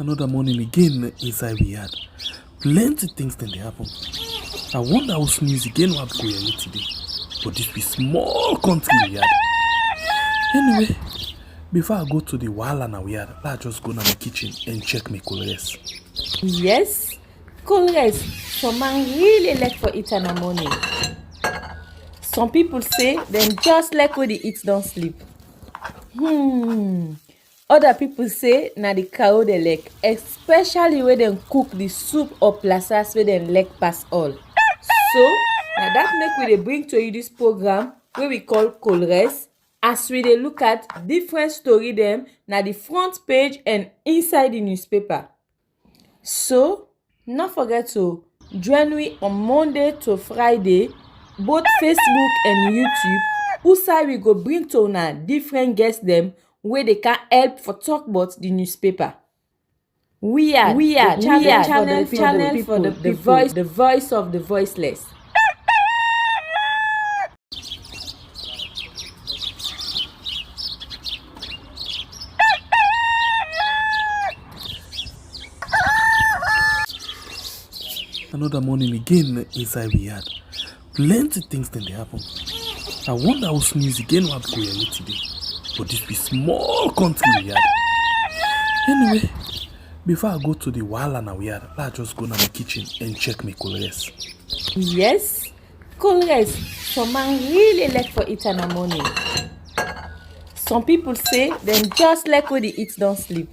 Another morning again inside we had plenty things then they happen. I wonder how news again what go here today. But this be small country we had. Anyway, before I go to the wahala now we had, let's just go to my kitchen and check my colors. Yes, colors. Some man really like for eat in the morning. Some people say them just like when they eat don't sleep. Other people say na the cow they like, especially when they cook the soup or plasas where they like pass all. So now that make we dey bring to you this program where we call Colres, as we dey look at different story them na the front page and inside the newspaper. So not forget to join me on Monday to Friday, both Facebook and YouTube. Usai we go bring to una different guests them where they can help for talk about the newspaper. We are channel for the people, the voice of the voiceless. Another morning again inside we had plenty things then they happen. I wonder how news again what go here today. But this be small country we had. Anyway, before I go to the wahala now we had, let's just go to my kitchen and check my colors. Yes, colors. Some man really like for eat in the morning. Some people say them just like when they eat don't sleep.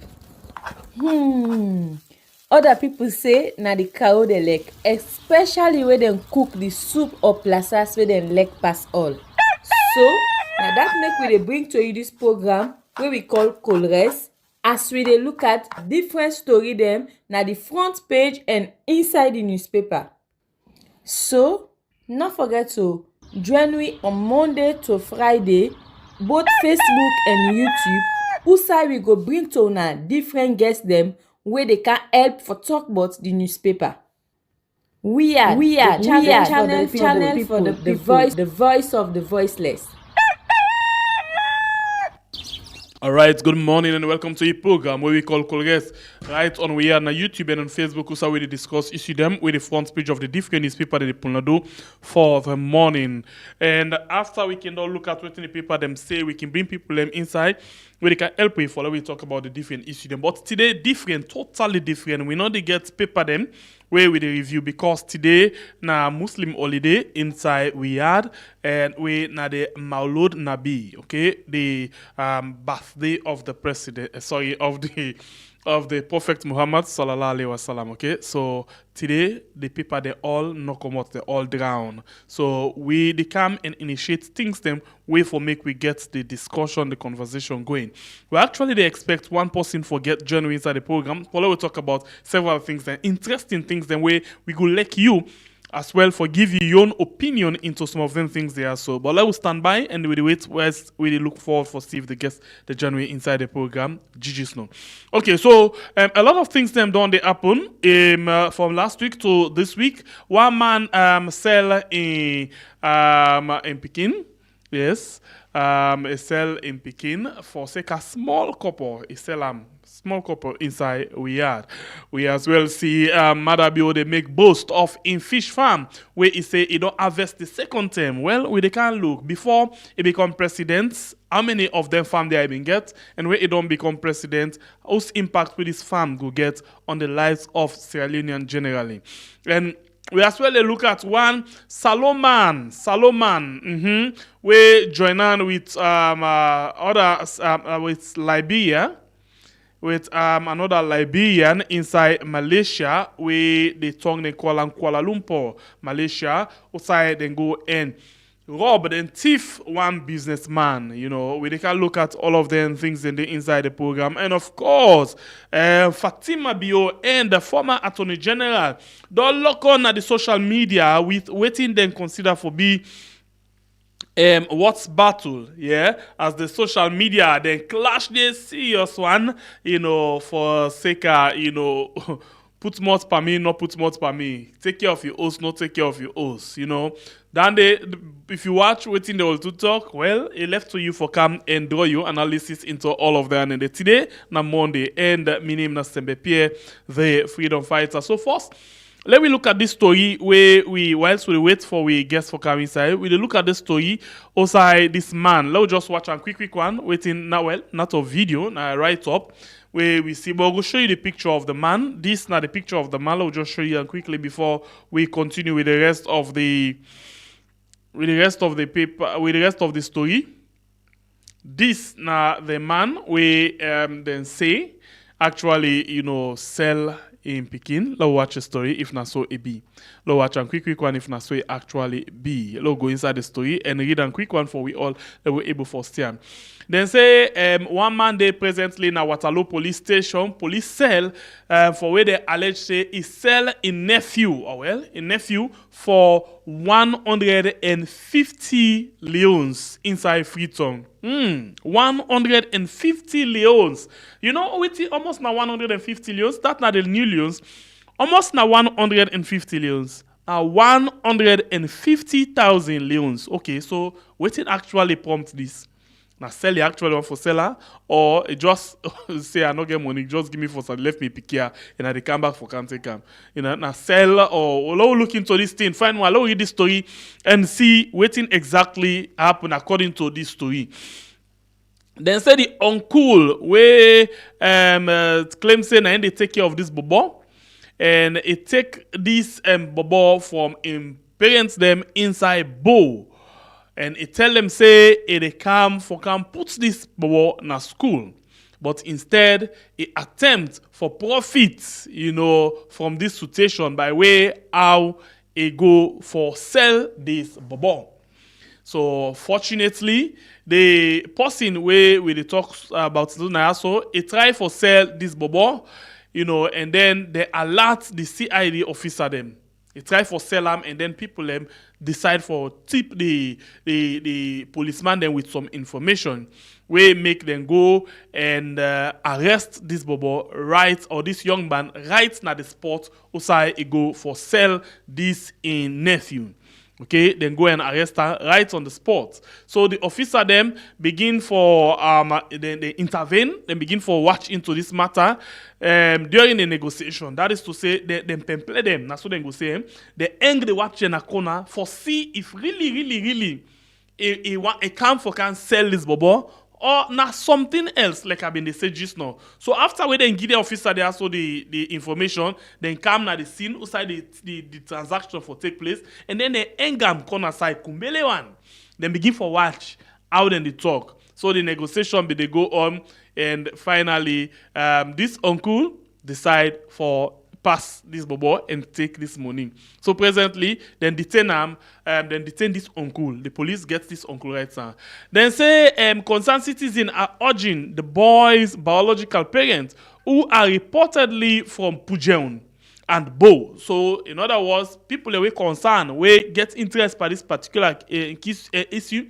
Other people say na the cow they like, especially when they cook the soup or plasas where they like pass all. So now that make we dey bring to you this program where we call Colres, as we dey look at different story them na the front page and inside the newspaper. So not forget to join me on Monday to Friday, both Facebook and YouTube. Usai we go bring to una different guests them where they can help for talk about the newspaper. We are channel for the people, the voice of the voiceless. Alright, good morning and welcome to a program where we call Colres. Right on we are on YouTube and on Facebook, also we discuss issue them with the front page of the different newspaper that they pull do for the morning. And after we can all look at what the paper them say, we can bring people them inside where they can help we follow we talk about the different issue them. But today different, totally different. We know they get paper them where we review because today na Muslim holiday inside we had and we na the Maulud Nabi, okay, the birthday of the president, of the Prophet Muhammad sallallahu alaihi wasallam. Okay, so today the people they all knock come out, they all drown. So they come and initiate things them way for make we get the discussion, the conversation going. Well, actually they expect one person for get join inside the program. Follow we talk about several things then interesting things then way we go like you as well for give you your own opinion into some of them things there. So, but let us stand by and we wait whilst we look forward for see if the guests the journey inside the program. GG's no. Okay, so a lot of things them done they happen from last week to this week. One man sell in Pekin. Yes. A sell in Pekin for sake a small couple. A sell small couple inside we had. We as well see Madabio they make boast of in fish farm where he say he don't harvest the second term. Well, we they can look before he become president. How many of them farm they even get, and where he don't become president, whose impact will this farm go get on the lives of Sierra Leonean generally, and we as well look at one Salomon, we join on with others with Liberia, with another Liberian inside Malaysia, where they tongue they call Kuala Lumpur, Malaysia, outside then go and rob and thief one businessman. You know, we can look at all of them things in the inside the program, and of course, Fatima Bio and the former Attorney General don't look on at the social media with waiting them consider for be what's battle, yeah, as the social media then clash this serious one, you know, for sake of, you know, put mouth per me, not put mouth per me. Take care of your host, not take care of your host, you know. Then if you watch waiting the all to talk, well, it left to you for come and draw your analysis into all of that. And today, na Monday, and my name is Sembe Pierre, the freedom fighter. So first, let me look at this story where whilst we wait for we guests for coming inside, we look at the story outside this man. Let's just watch a quick one, waiting now, well, not a video, now write up, where we see, but we'll show you the picture of the man. This is not the picture of the man. I'll just show you quickly before we continue with the rest of the paper, with the rest of the story. This now the man we then say actually, you know, sell in Pekin. Let's watch the story if not so it be. Let's watch a quick one if not so it actually be. Let's go inside the story and read a quick one for we all that we're able for stand. Then say one man they presently in a Waterloo police station, police cell for where they allege say he sell in nephew, for 150 leons inside Freetown. 150 leons. You know, with almost now 150 leons. That's not the new leons. Almost now 150 leons. 150,000 leons. Okay, so what did actually prompt this? Now sell the actual one for seller, or just say I not get money, just give me for some, left me pick here, and I come back for can't take them. You know, now sell or look into this thing, find one, read this story and see what exactly happened according to this story. Then say the uncle where claim say na they take care of this bobo, and it take this bobo from him parents them inside bow. And it tell them say it come put this bobo na school. But instead, it attempt for profit, you know, from this situation by way how it go for sell this bobo. So fortunately, the person where we talk about so it try for sell this bobo, you know, and then they alert the CID officer them. They try for sell them, and then people them decide for tip the policeman them with some information. We make them go and arrest this bobo right, or this young man right na the spot outside he go for sell this in nephew. Okay, then go and arrest her right on the spot. So the officer them begin for they intervene, then begin for watch into this matter during the negotiation. That is to say, they pample them. That's what they go say. They hang the watch in a corner for see if really a camp for can sell this bobo or not something else like I've been say just now. So after we then give the officer there also the information, then come na the scene outside the transaction for take place, and then they hang am corner side kumbele one. Then begin for watch how then they talk. So the negotiation they go on, and finally this uncle decide for pass this bobo and take this money. So presently, then detain this uncle. The police gets this uncle right now. Then say concerned citizens are urging the boy's biological parents, who are reportedly from Pujeon and Bo. So in other words, people away concerned, we get interest by this particular issue.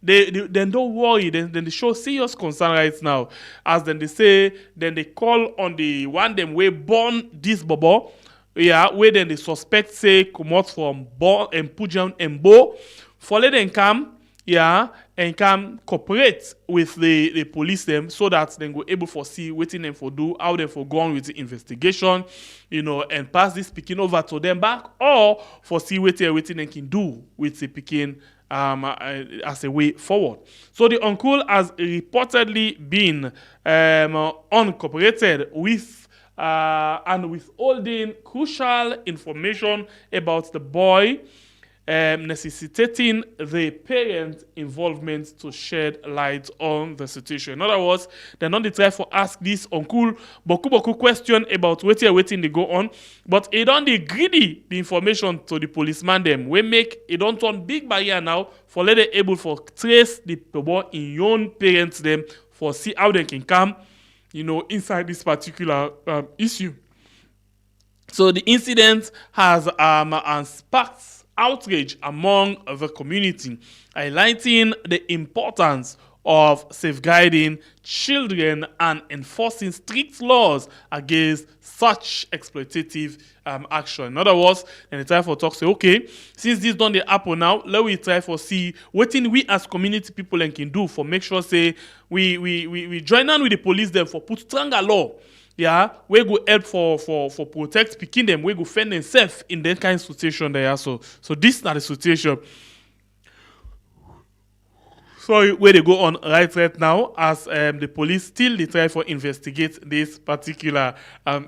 They don't worry. Then they show serious concern right now. As then they say, then they call on the one them way born this bobo. Yeah, where then the suspect say come out from Bo and Pujan and Bo. For let them come, yeah, and come cooperate with the police them, so that they go able for see waiting them for do, how they for go on with the investigation, you know, and pass this picking over to them back, or for see waiting they can do with the picking as a way forward. So the uncle has reportedly been uncooperated with and withholding crucial information about the boy, necessitating the parent involvement to shed light on the situation. In other words, they're not the try for ask this uncle boku question about waiting they go on, but it don't the greedy the information to the policeman them. We make it don't turn big barrier now for let they able for trace the boy in your own parents them for see how they can come, you know, inside this particular issue. So the incident has sparked outrage among the community, highlighting the importance of safeguarding children and enforcing strict laws against such exploitative action. In other words, then they try for talk say, okay, since this done the happen now, let we try for see what we as community people can do for make sure say we join on with the police them for put stronger law. Yeah, we go help for protect picking them, we go fend themselves in that kind of situation there. So this is not the situation. So where they go on right now as the police still they try for investigate this particular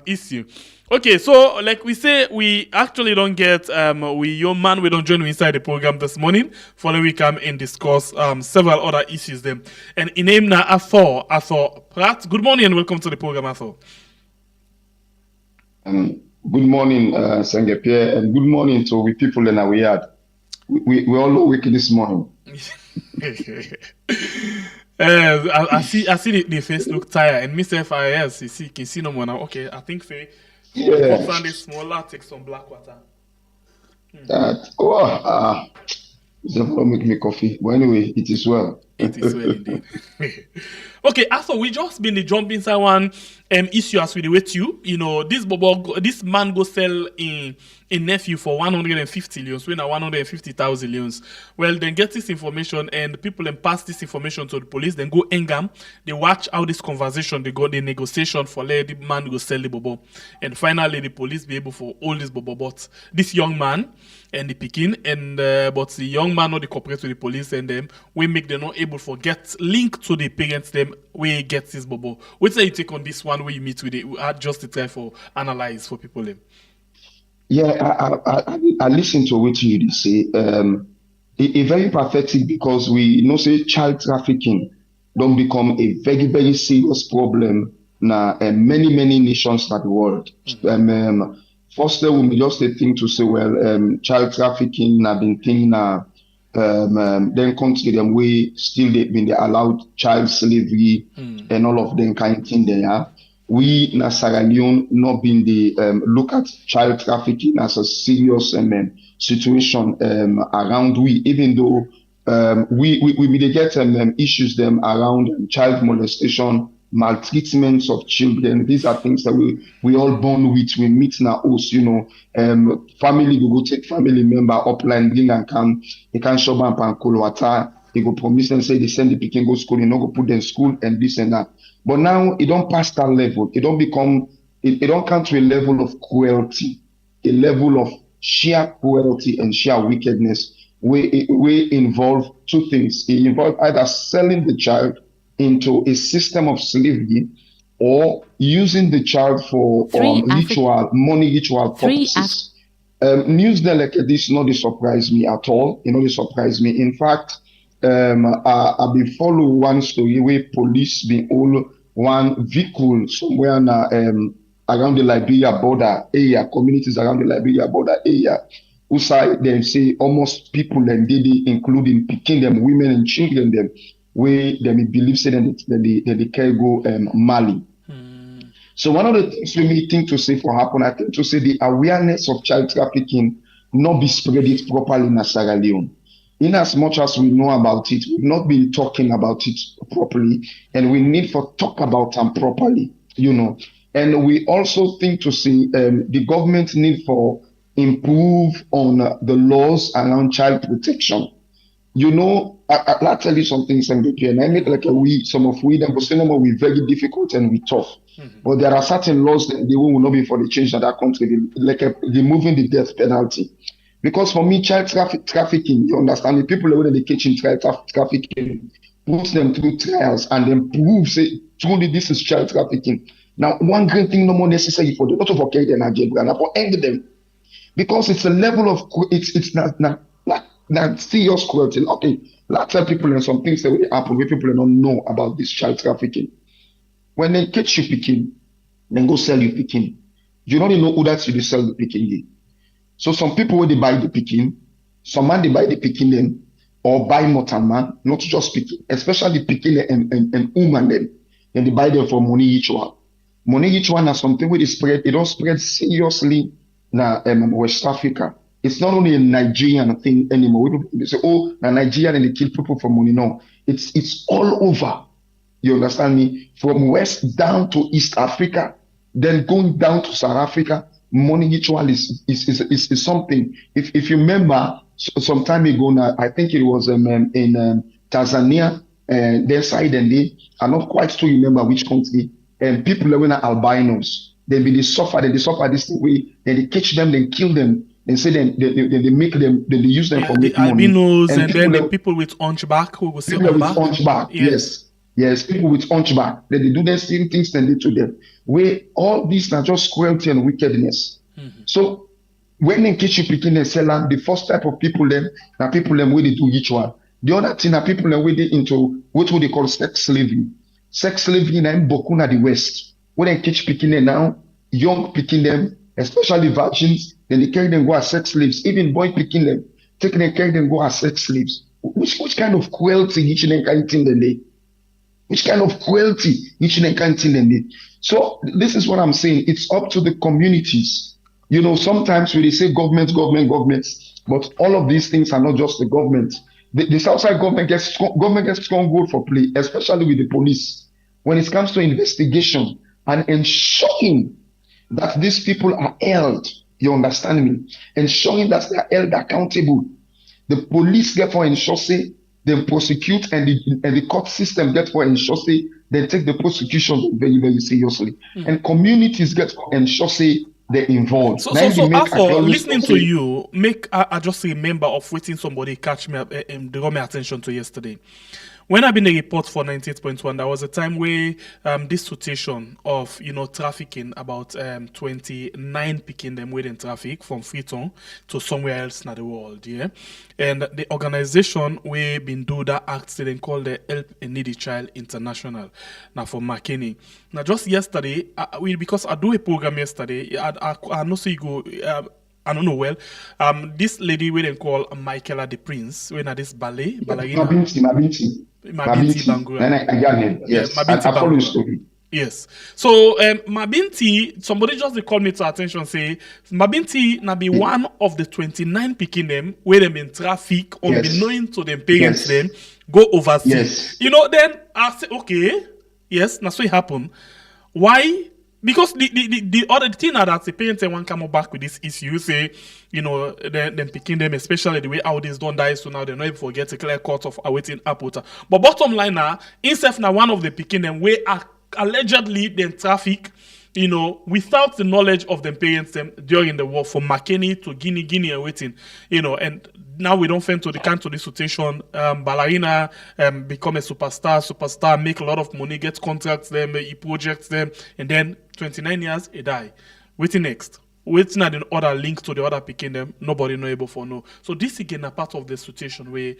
issue. Okay, so like we say, we actually don't get your man we don't join you inside the program this morning. Following we come and discuss several other issues them. And in name now Arthur Pratt. Good morning and welcome to the program, Arthur. Good morning, Sange Pierre, and good morning to we people in our yard. We all awake this morning. I see the face look tired, and Mr. FIS, you can see no more now. Okay, I think Yeah. put on this smaller, take some black water. It's not gonna make me coffee. But anyway, it is well. It is well indeed. Okay, also we just been the jump inside one issue as we do with you. You know, this man go sell in nephew for 150 leons, when 150,000 leons. Well, then get this information and people then pass this information to the police, then go engam. They watch how this conversation, they go the negotiation for let the man go sell the bobo. And finally the police be able for all this bobo, but this young man and the picking and but the young man not the cooperate with the police and them we make them not able for get link to the parents them we get this bobo. What's you take on this one where you meet with it? Just to try for analyze for people them. Yeah, I listen to what you say. It very pathetic because we know say child trafficking don't become a very, very serious problem now many nations in the world. First, there will be just a thing to say, well, child trafficking na been thing now. Then country them way still they been allowed child slavery and all of them kind of thing there. We in Sierra Leone not been the look at child trafficking as a serious situation around we, even though we they get issues them around child molestation, maltreatments of children. These are things that we all born with. We meet now us, you know, family we go take family member upline, bring and come, they can show up and water. They go promise and say they send the picking go school, you know, go put them in school and this and that. But now it don't pass that level. It don't become it don't come to a level of cruelty, a level of sheer cruelty and sheer wickedness. We involve two things. It involves either selling the child into a system of slavery or using the child for money ritual purposes. News there like this not surprise me at all. It not surprise me. In fact, I been follow one story where police been all one vehicle somewhere na, around the Liberia border area, communities around the Liberia border area. Outside them say almost people and they including picking them, women and children them, where they believe say that they can go Mali. So one of the things we may think to say for happen, I think to say the awareness of child trafficking not be spread it properly in Sierra Leone. In as much as we know about it, we've not been talking about it properly, and we need to talk about them properly, you know. And we also think to see the government need for improve on the laws around child protection. You know, I'll tell you something, Sangepi, and I make like some of we, them, but some of we very difficult and we tough. But there are certain laws that they will not be for the change in that country, like removing the death penalty. Because for me, child trafficking, you understand, the people who are in the kitchen child trafficking, put them through trials and then prove, say, truly this is child trafficking. Now, one great thing no more necessary for the lot of okay and Algebra, for end them. Because it's a level of, it's not serious cruelty. Okay, lots of people and some things that will happen where people don't know about this child trafficking. When they catch you picking, then go sell you picking. You don't even know who that's you sell the picking. So some people when they buy the picking, some man they buy the picking then, or buy more than man, not just picking, especially picking and woman then they buy them for money each one. Money each one is something where they spread, it don't spread seriously now West Africa. It's not only a Nigerian thing anymore. They say, oh, the Nigerian and they kill people for money. No, it's all over. You understand me? From West down to East Africa, then going down to South Africa, money ritual is something. If you remember some time ago now, I think it was in Tanzania, their side, and I'm not quite sure remember which country, and people that were albinos, they suffer this way, then they catch them, then kill them, and say they make them, they use them for the making money. albinos and then the that- people with hunchback who will say People with hunchback. hunchback, yes, people with hunchback. Then they do the same things they did to them. Where all these are just cruelty and wickedness. So when they catch you picking and selling, the first type of people them are people them where they do ritual. The other thing are people them where they into what would they call sex slavery. Sex slavery in Bokuna the West. When they catch picking them now, young picking them, especially virgins, then they carry them go as sex slaves. Even boy picking them, taking them carry them go as sex slaves. Which kind of cruelty each and kind thing they do? Which kind of cruelty each and kind thing they do? So this is what I'm saying. It's up to the communities. You know, sometimes when they say governments, but all of these things are not just the government. The Southside government gets strong vote for play, especially with the police. When it comes to investigation and ensuring that these people are held, you understand me? Ensuring that they are held accountable. The police therefore ensure say they prosecute, and the court system therefore ensure say they take the prosecution very, very seriously. And communities get ensure say they're involved. So after listening to you, I just remember of waiting somebody catch me and draw my attention to yesterday. When I've been a report for 98.1, there was a time where this situation of trafficking about 29 picking them within traffic from Freetown to somewhere else in the world, yeah. And the organization we been do that act they called the Help a Needy Child International. Now for McKinney. Now just yesterday, because I do a program yesterday, I know so you go. I don't know well. This lady we then call Michaela the Prince. When at this ballerina. Mabinti Bangura. Yes, I follow the story. Yes. So Mabinti, somebody just called me to attention say Mabinti na be one of the 29 picking them where them in traffic unbeknown to them parents them go overseas. Then I say okay, yes, that's what happened. Why? Because the other thing that the parents want come back with this issue, say, then picking them, especially the way how this don't die, so now they're not able to forget a clear cut of awaiting apota. But bottom line now, instead now one of the picking them where allegedly then traffic, without the knowledge of the parents them during the war from McKinney to Guinea and waiting, and now we don't find to the kind of this situation. Ballerina become a superstar, make a lot of money, get contracts them, he projects them, and then 29 years, he die. Waiting next. Waiting at the other link to the other picking them, nobody know able for no. So this again a part of the situation where,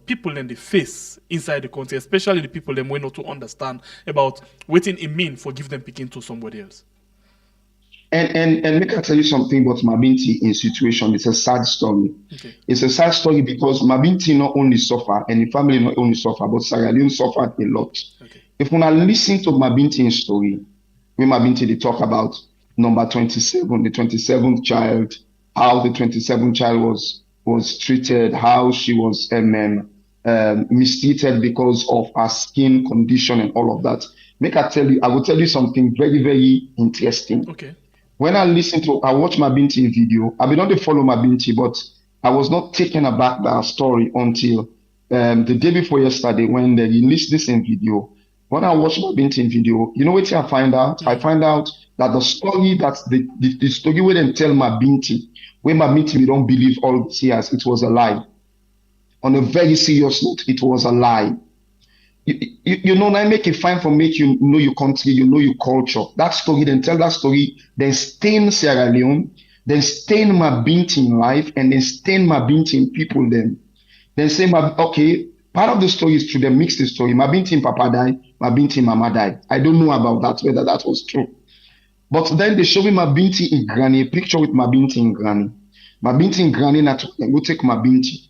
people in the face inside the country, especially the people them way not to understand about waiting it mean for give them picking to somebody else. And make I tell you something about Mabinti in situation. It's a sad story. Okay. It's a sad story because Mabinti not only suffer, and the family not only suffer, but Sierra Leone suffered a lot. Okay. If we listen to Mabinti's story, when Mabinti they talk about number 27, the 27th child, how the 27th child was treated, how she was mistreated because of her skin condition and all of that. I will tell you something very, very interesting. Okay. When I watch Mabinti video, I will not follow Mabinti, but I was not taken aback by her story until the day before yesterday when they released this in video. When I watched Mabinti in video, you know what I find out? I find out that the story that the story where they tell Mabinti, when Mabinti we don't believe all these years, it was a lie. On a very serious note, it was a lie. I make it fine for make you know your country, you know your culture. That story, then tell that story, then stain Sierra Leone, then stain Mabinti in life, and then stain Mabinti in people then say, okay, part of the story is true, then mix the story. Mabinti in Papa died, Mabinti in Mama died. I don't know about that, whether that was true. But then they show me Mabinti in Granny, a picture with Mabinti in Granny. Mabinti in Granny, then go take Mabinti.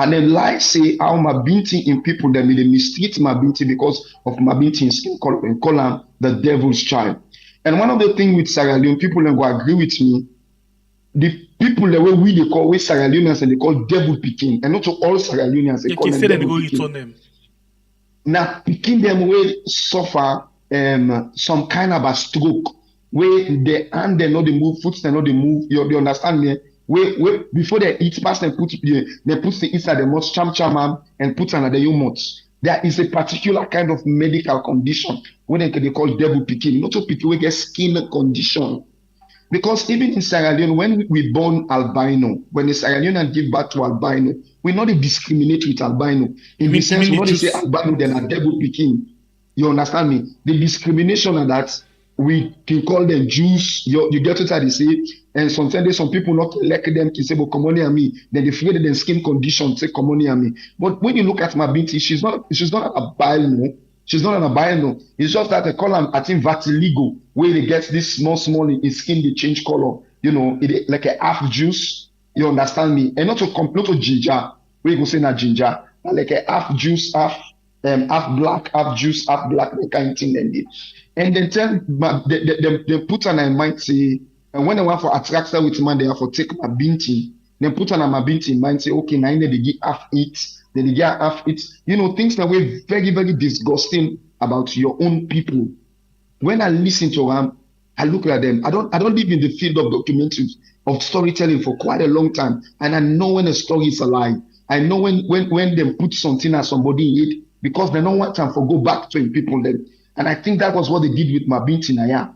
And then lie say how Mabinti in people that they mistreat Mabinti because of Mabinti in skin color and call him the devil's child. And one of the things with Sierra Leone, people then go agree with me. the people the way we they call we Sierra Leoneans and they call devil picking, and not to all Sierra Leoneans they Yeah, call can them say then they devil go picking. return them. Now picking them will suffer some kind of a stroke where the hand they know they move, foot they know they move. You understand me? Where before they eat, pass they put the inside the mouth, cham and put another your mouth. There is a particular kind of medical condition when they call devil picking. Not to people we get skin condition. Because even in Sierra Leone, when we born albino, when the Sierra Leonean give birth to albino, we not discriminate with albino. In the sense, we not say albino, then a devil picking. You understand me? The discrimination of that, we can call them Jews. You get what I say? And sometimes some people not like them to say, but come on here me. Then they fear them skin condition, say come on here me. But when you look at my binti, she's not an albino. She's not an albino. It's just that they call them, I think, vitiligo, where they get this small in skin, they change color. You know, it like a half juice. You understand me? And not to ginger, where you go say na ginger, like a half juice, half black, half juice, half black, that kind of thing. And then they put on a mind say, and when they want for attraction with man, they have to take my binti. Then put on my binti in mind, say, okay, now they give half it. Then they get half it. You know, things that were very, very disgusting about your own people. When I listen to them, I look at them. I don't live in the field of documentaries, of storytelling for quite a long time. And I know when a story is alive. I know when they put something at somebody in it, because they don't want time for go back to people then. And I think that was what they did with Mabinti Naya.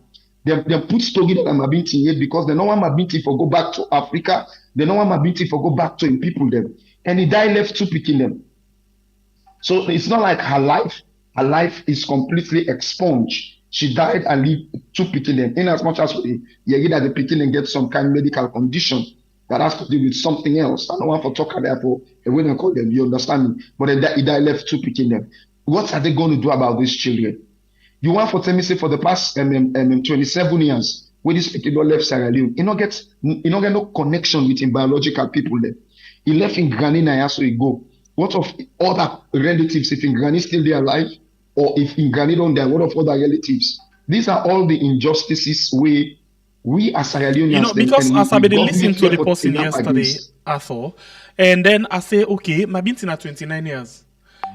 They put story that Mabinti in it because they don't want Mabinti for go back to Africa. They don't want Mabinti for go back to people them. And he died left two picking them. So it's not like her life is completely expunged. She died and leave two picking them. In as much as you get that the picking and get some kind of medical condition that has to do with something else. I don't want to talk about for a way they call them, you understand me? But he died left two picking them. What are they going to do about these children? You want for tell me say for the past 27 years, when this people left Sierra Leone, he not get no connection with him biological people there. He left in Granny Naya, so he go. What of other relatives if in Granny still there alive? Or if in Granny don't die, what of other relatives? These are all the injustices we as Sierra Leoneans... You know, because as I been listening to the person yesterday, Arthur, and then I say, okay, my binti na 29 years.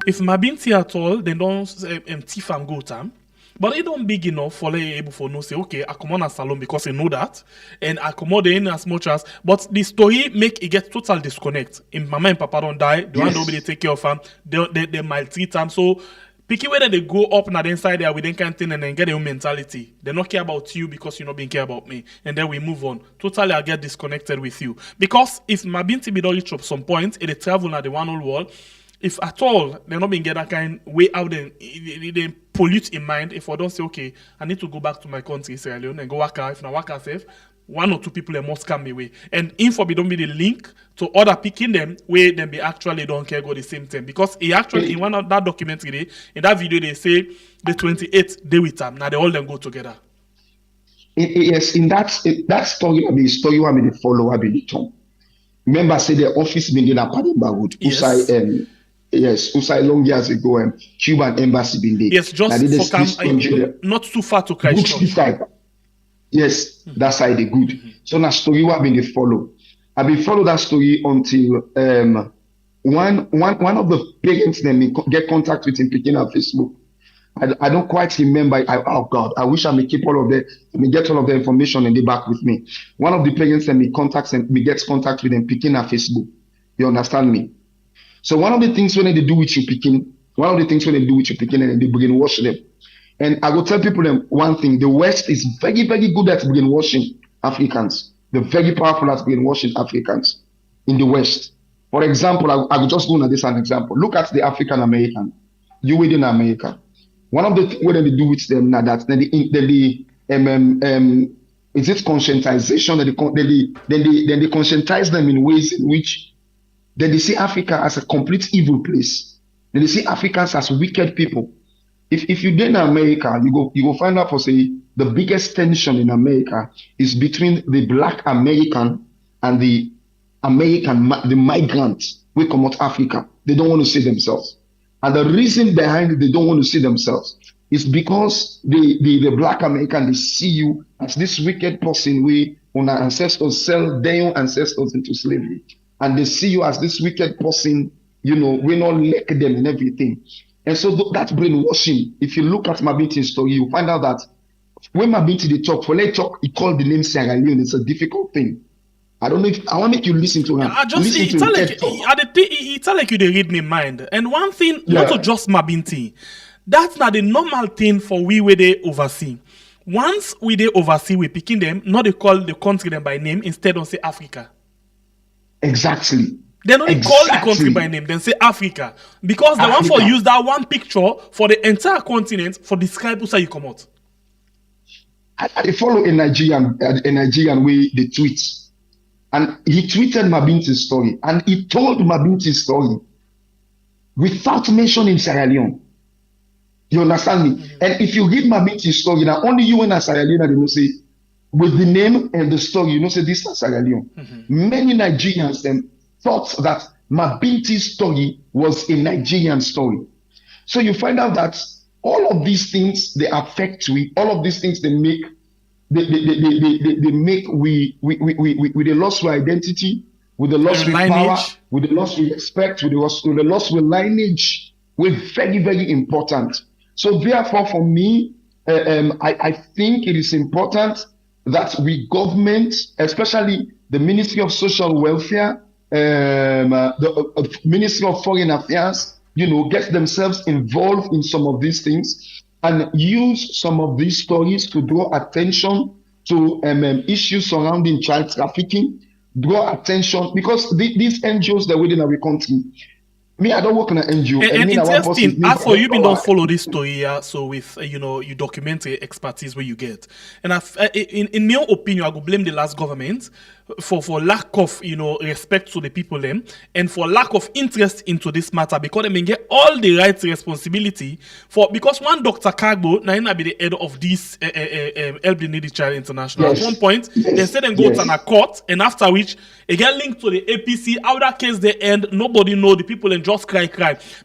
If my binti at all, they don't thief and go time. But it don't big enough for like able for no say, okay, I come on a salon because I know that. And I come in as much as, but the story make it get total disconnect. In mama and papa don't die, they want nobody take care of them, they maltreat them. So picky whether they go up na the inside there with them kind of thing and then get their own mentality. They not care about you because you not being care about me. And then we move on. Totally I get disconnected with you. Because if my binti be don't reach up some point, it travel na the one whole world. If at all they're not being get that kind way out there, they pollute in mind. If I don't say, okay, I need to go back to my country, Sierra Leone, and go work out. If not work out safe, one or two people they must come away. And info be don't be the link to other picking them where them be actually don't care go the same time. Because he actually in one of that documentary, in that video they say the 28th day with them. Now they all them go together. Yes, in that story, I mean story I mean the follow I mean the Tom. Remember, I said the office been in a Padimba Road. Yes. Usai long years ago, Cuban embassy been there. Yes, just for not too far to Christchurch. Yes, that's how they good. So now story what been they follow. I been follow that story until one of the parents then get contact with him picking up Facebook. I don't quite remember. Oh God, I wish I may keep all of that. I may get all of the information and they back with me. One of the parents then me contacts and me gets contact with them picking up Facebook. You understand me? So one of the things when they do with you picking, and they brainwash them. And I will tell people them one thing: the West is very, very good at brainwashing Africans. They're very powerful at brainwashing Africans in the West. For example, I will just go on this as an example. Look at the African American. You within America. One of the things what they do with them now that then is it conscientization that they conscientize them in ways in which then they see Africa as a complete evil place. Then they see Africans as wicked people. If you then in America, you go find out for say the biggest tension in America is between the Black American and the migrant who come out Africa. They don't want to see themselves. And the reason behind it, they don't want to see themselves is because the Black American, they see you as this wicked person who Una ancestors sell their ancestors into slavery. And they see you as this wicked person, we not like them and everything. And so that brainwashing, if you look at Mabinti's story, you find out that when Mabinti they talk, for let talk, he called the name Sierra Leone. It's a difficult thing. I don't know if I want to make you listen to him. I just it's like you they read me mind. And one thing, not to just Mabinti, that's not the normal thing for we where they oversee. Once we they oversee, we picking them, not they call the country them by name, instead of say Africa. Exactly. They don't call the country by name, then say Africa. Because the one for use that one picture for the entire continent for describe who you come out. I follow a Nigerian way they tweet. And he tweeted Mabinti's story. And he told Mabinti's story without mentioning Sierra Leone. You understand me? Mm-hmm. And if you read Mabinti's story, now only you and Sierra Leone, they will say, with the name and the story, say this is Sierra Leone. Mm-hmm. Many Nigerians then thought that Mabinti's story was a Nigerian story. So you find out that all of these things, they affect we, all of these things they make we the loss with identity, with the loss with power, with the loss with respect, with the loss with lineage, we're very, very important. So therefore, for me, I think it is important that we government, especially the Ministry of Social Welfare, the Ministry of Foreign Affairs, get themselves involved in some of these things and use some of these stories to draw attention to issues surrounding child trafficking, draw attention, because these NGOs that are within our country, me, I don't work in an NGO. And interesting, as for you, don't follow this story here. So with you document expertise where you get, and in my opinion, I go blame the last government for lack of respect to the people them, and for lack of interest into this matter, because they may get all the rights responsibility because one Dr. Kagbo now be the head of this Help the Needy Child International. Yes. At one point, they said them go to a court, and after which it get linked to the APC. How that case they end, nobody know the people and just cry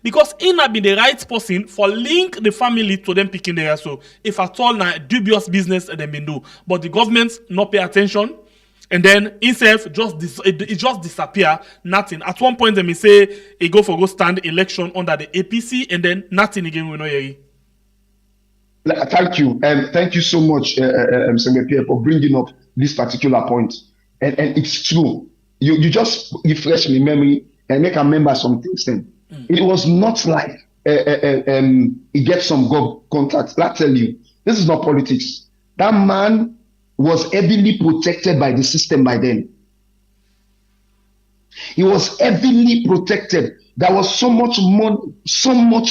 because he not be the right person for link the family to them picking there. So if at all now dubious business they been do, but the government not pay attention. And then himself it just disappear, nothing. At one point they may say he go stand election under the APC, and then nothing again we know here. Thank you. Thank you so much, Pierre, for bringing up this particular point. And it's true. You just refresh my memory and make a remember some things then. It was not like he gets some contacts. I tell you, this is not politics. That man was heavily protected by the system by then. He was heavily protected. There was so much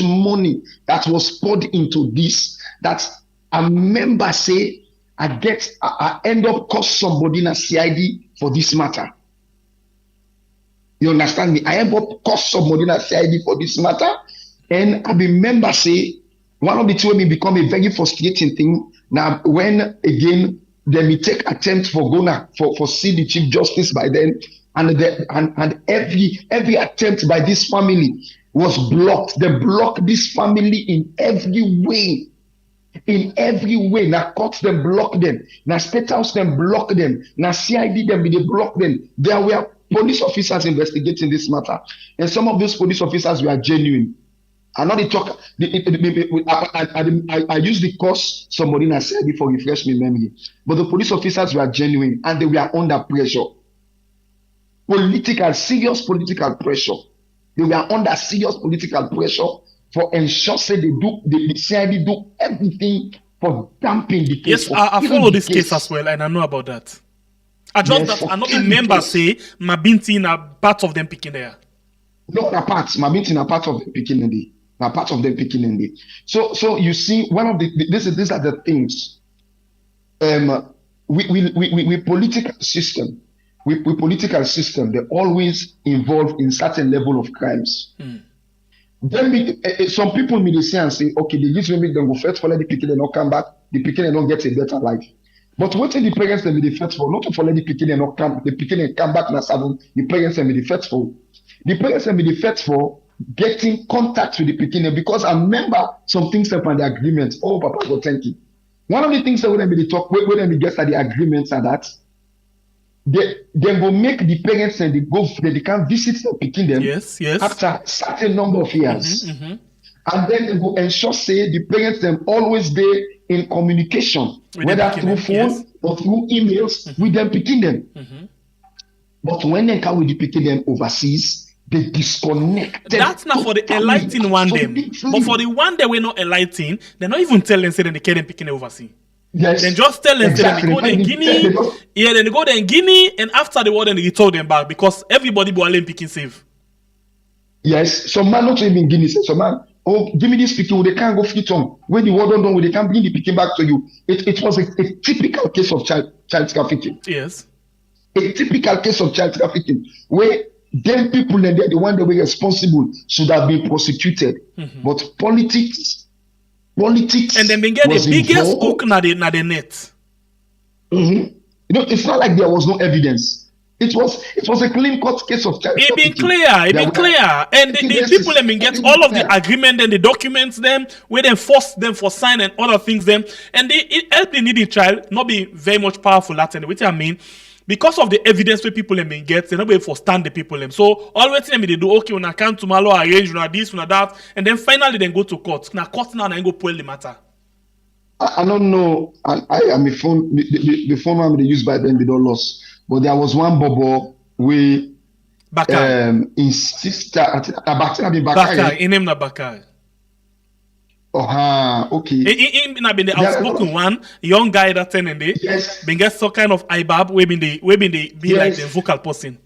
money that was poured into this that a member say, I end up cost somebody in a CID for this matter. You understand me? I end up cost somebody in a CID for this matter. And I remember say, one of the two may become a very frustrating thing. Now, when again, then we take attempt for Gona for see the Chief Justice by then, and every attempt by this family was blocked. They blocked this family in every way. In every way. Now courts them block them. Now State House them block them. Now CID them they block them. There were police officers investigating this matter, and some of those police officers were genuine. I know they talk. I use the course somebody has said before refresh my memory, but the police officers were genuine and they were under pressure. Serious political pressure. They were under serious political pressure for ensure say the CID do everything for damping the case. Yes, I follow this case as well, and I know about that. I know the members say Mabinti na part of them picking there. No, na part. Mabinti na part of them picking there. Now, part of them picking in there. So you see, one of these are the things. We political system, they always involve in certain level of crimes. Then some people may say and say, okay, they use make them go first for let the pikin and not come back, the pikin and not get a better life. But what the parents them be the first for, not to let the pikin and not come, the pikin and come back na seven, the parents them be the first for. The parents them be the first for getting contact with the beginner, because I remember some things upon the agreement. Oh, Papa, God, thank you. One of the things that when we talk, when we get at the agreements are that they go make the parents and they can visit them, picking them Yes, yes. after certain number of years. And then they will ensure say the parents them always there in communication, With them whether picking through them, phone yes. or through emails with them picking them. But when they come with the picking them overseas, they disconnect. That's not for the enlightened one them. But for the one that we're not enlightened, they're not even telling say that they care them picking them overseas. Yes. Then just tell them exactly. they go there in Guinea. Yeah, then they go there in Guinea, and after the war, then they return them back because everybody will alone picking safe. Yes, some man not even Guinea. Some man, oh, give me this picking. They can't go fit on. When the war done, they can't bring the picking back to you. It was a typical case of child trafficking. Yes. A typical case of child trafficking where them people and they're the one that were responsible should have been prosecuted. But politics, and then they get the biggest hook na the net. You know, it's not like there was no evidence. It was a clean cut case of child It been trafficking. clear. And the people them get all of the agreement and the documents them where they force them for sign and other things them, and it help the needy child not be very much powerful at any, which I mean. Because of the evidence where people them get, they're not able to stand the people them. So always them they do okay when I come to Malo arrange when this when that, and then finally then go to court. Now court now and go pull the matter. I don't know. I am a phone. The phone one they use by them they don't lost. But there was one bubble where insist that Bakar, in him na Bakar. Okay. In been the outspoken one, young guy that ten and day. Yes. Been get some kind of IBAB, we been the be like the vocal person.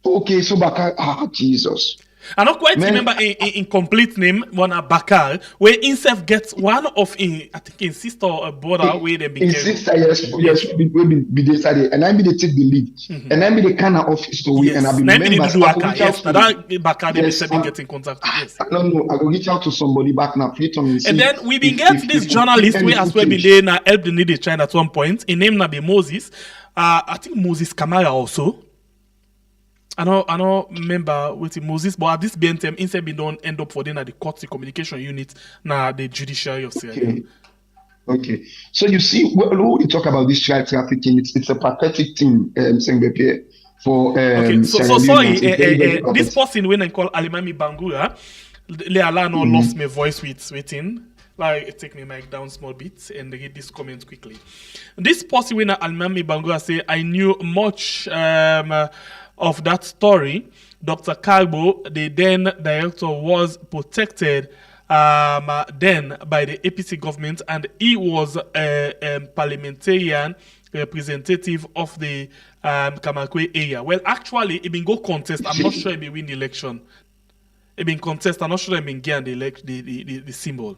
Okay, so Bakar, Jesus. I don't quite remember in complete name one Bakar where himself gets one of I think his sister or brother where they be. His sister, yes, we be decided, and I be the take the lead, and I be the kind of office to win, and I be members. Yes, now that Bakar they said get in contact. Yes. I don't know. I will reach out to somebody back now. And then we been get this journalist where as well been there now help the needy child at one point. In name na be Moses. I think Moses Kamara also. I don't remember with Moses, but at this BNTM, instead we don't end up for them at the court, the communication unit, now the judiciary of Syria. Okay. So you see, when we talk about this child trafficking, it's a pathetic thing, for okay. So sorry, this person when I call Alimami Bangura, Leala no lost my voice with him. Like take me mic down small bit and read this comment quickly. This person when Alimami Bangura say I knew much of that story. Dr. Kalbo, the then director, was protected then by the APC government, and he was a parliamentarian representative of the Kamakwe area. Well, actually, he been go contest. I'm not sure he been win the election. He been contest. I'm not sure he been get the symbol.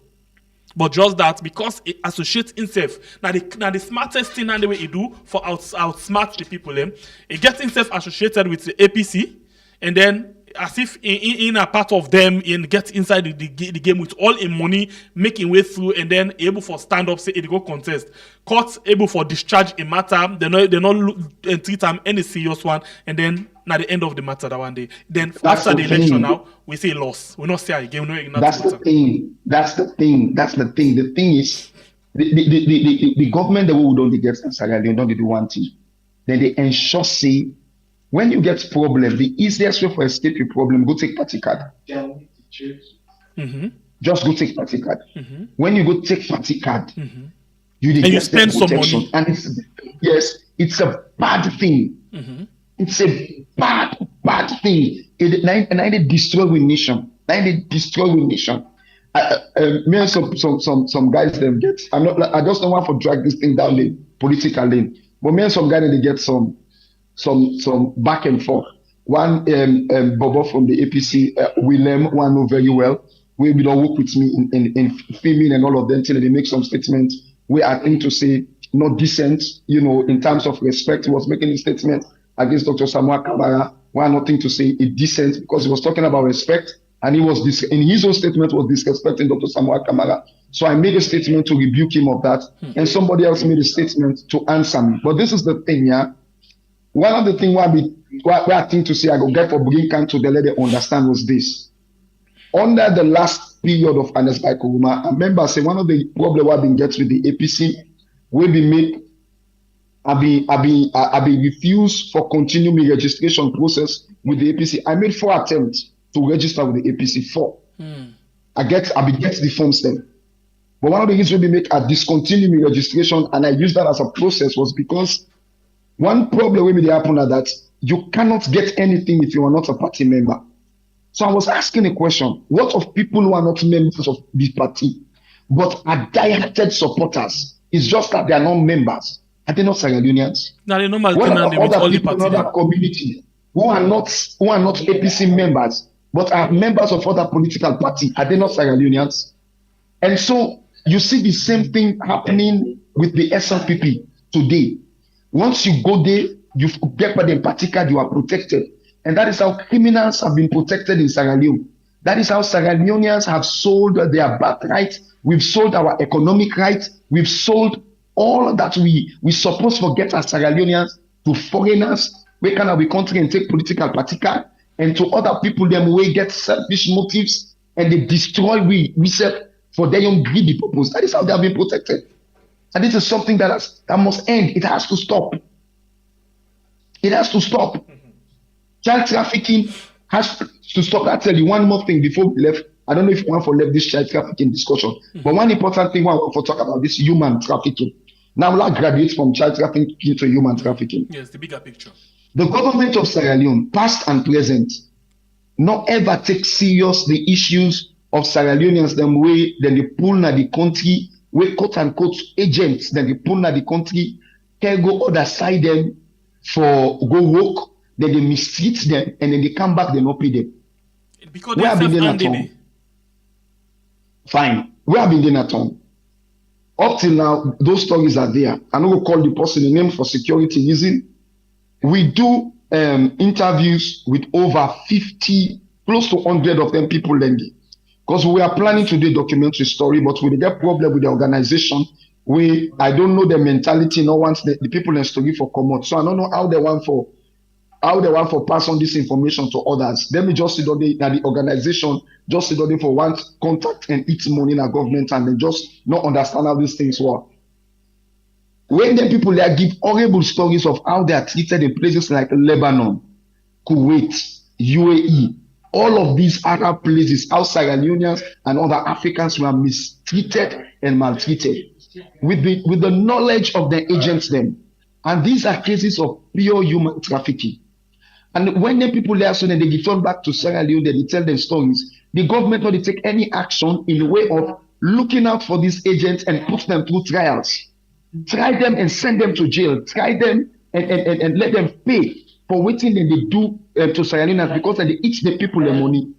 But just that, because it associates himself, now the smartest thing and the way he do for outsmart the people, he gets himself associated with the APC, and then as if in a part of them, and get inside the game with all in money, making way through, and then able for stand up, say it go contest. Courts able for discharge a matter, they not treat them any serious one, and then at the end of the matter that one day. Then That's after the the election thing. now, we say loss. We not say again. We not That's the thing. The thing is, the government that we don't get Sahara, they don't do one thing. Then they ensure say when you get problem, the easiest way for escape your problem, go take party card. Just go take party card. When you go take party card, you you spend some money. And it's a bad thing. It's a bad thing. And I they destroy the nation. Me and some guys them get. I just don't want to drag this thing down the political lane. But me and some guys they get some back and forth. One Bobo from the APC, Willem, one know very well. We don't work with me in filming and all of them till they make some statements where I think to say not decent, in terms of respect. He was making a statement against Dr. Samuel Kabara, why nothing to say it decent, because he was talking about respect, and he was in his own statement was disrespecting Dr. Samuel Kamara. So I made a statement to rebuke him of that, and somebody else made a statement to answer me. But this is the thing, yeah. One of the things why I think to say I go get for bring country to let them understand was this. Under the last period of Anas by Kuruma, I remember say one of the problems I've been get with the APC will be made I be refused for continuing my registration process with the APC. I made 4 attempts to register with the APC. 4. I get the forms then. But one of the reasons we make a discontinue my registration and I use that as a process was because one problem with me happen is that you cannot get anything if you are not a party member. So I was asking a question: what of people who are not members of the party but are die-hearted supporters? It's just that they are not members. Are they not Sierra Leoneans? Now the normal What thing about with other all the people in party. other community who are not APC members but are members of other political party? Are they not Sierra Leoneans? And so you see the same thing happening with the SLPP today. Once you go there, you get by the party card, you are protected. And that is how criminals have been protected in Sierra Leone. That is how Sierra Leoneans have sold their birthright. We've sold our economic rights. We've sold all that we supposed to get as Sierra Leoneans to foreigners. We can have a country and take political party card, and to other people, them we get selfish motives and they destroy we for their own greedy purpose. That is how they have been protected. And this is something that must end. It has to stop. It has to stop. Child trafficking has to stop. I'll tell you one more thing before we left. I don't know if you want to leave this child trafficking discussion, but one important thing I want to talk about this human trafficking. Now let's graduate from child trafficking to human trafficking. Yes, the bigger picture. The government of Sierra Leone, past and present, not ever take serious the issues of Sierra Leoneans them way then they pull na the country, we quote unquote agents, then they pull na the country, can go other side them for go work, then they mistreat them, and then they come back, they not pay them. Because We have been there at they home. Fine. We have been there at home. Up till now, those stories are there. I'm not going to call the person a name for security reason. We do interviews with over 50, close to 100 of them people lending. Because we are planning to do a documentary story, but we get problem with the organization. I don't know the mentality, no wants the people in story for come out. So I don't know how they want for pass on this information to others. Let me just sit on the organization, just sit on there for one contact and eat money in a government and then just not understand how these things work. When the people there give horrible stories of how they are treated in places like Lebanon, Kuwait, UAE, all of these Arab places, how Sierra Leoneans and other Africans were mistreated and maltreated with the knowledge of the agents then. And these are cases of pure human trafficking. And when the people there, so then they return back to Sierra Leone, they tell them stories. The government not take any action in the way of looking out for these agents and put them through trials. Try them and send them to jail. Try them and let them pay for waiting that they do to Sierra Leoneans because they eat the people their money.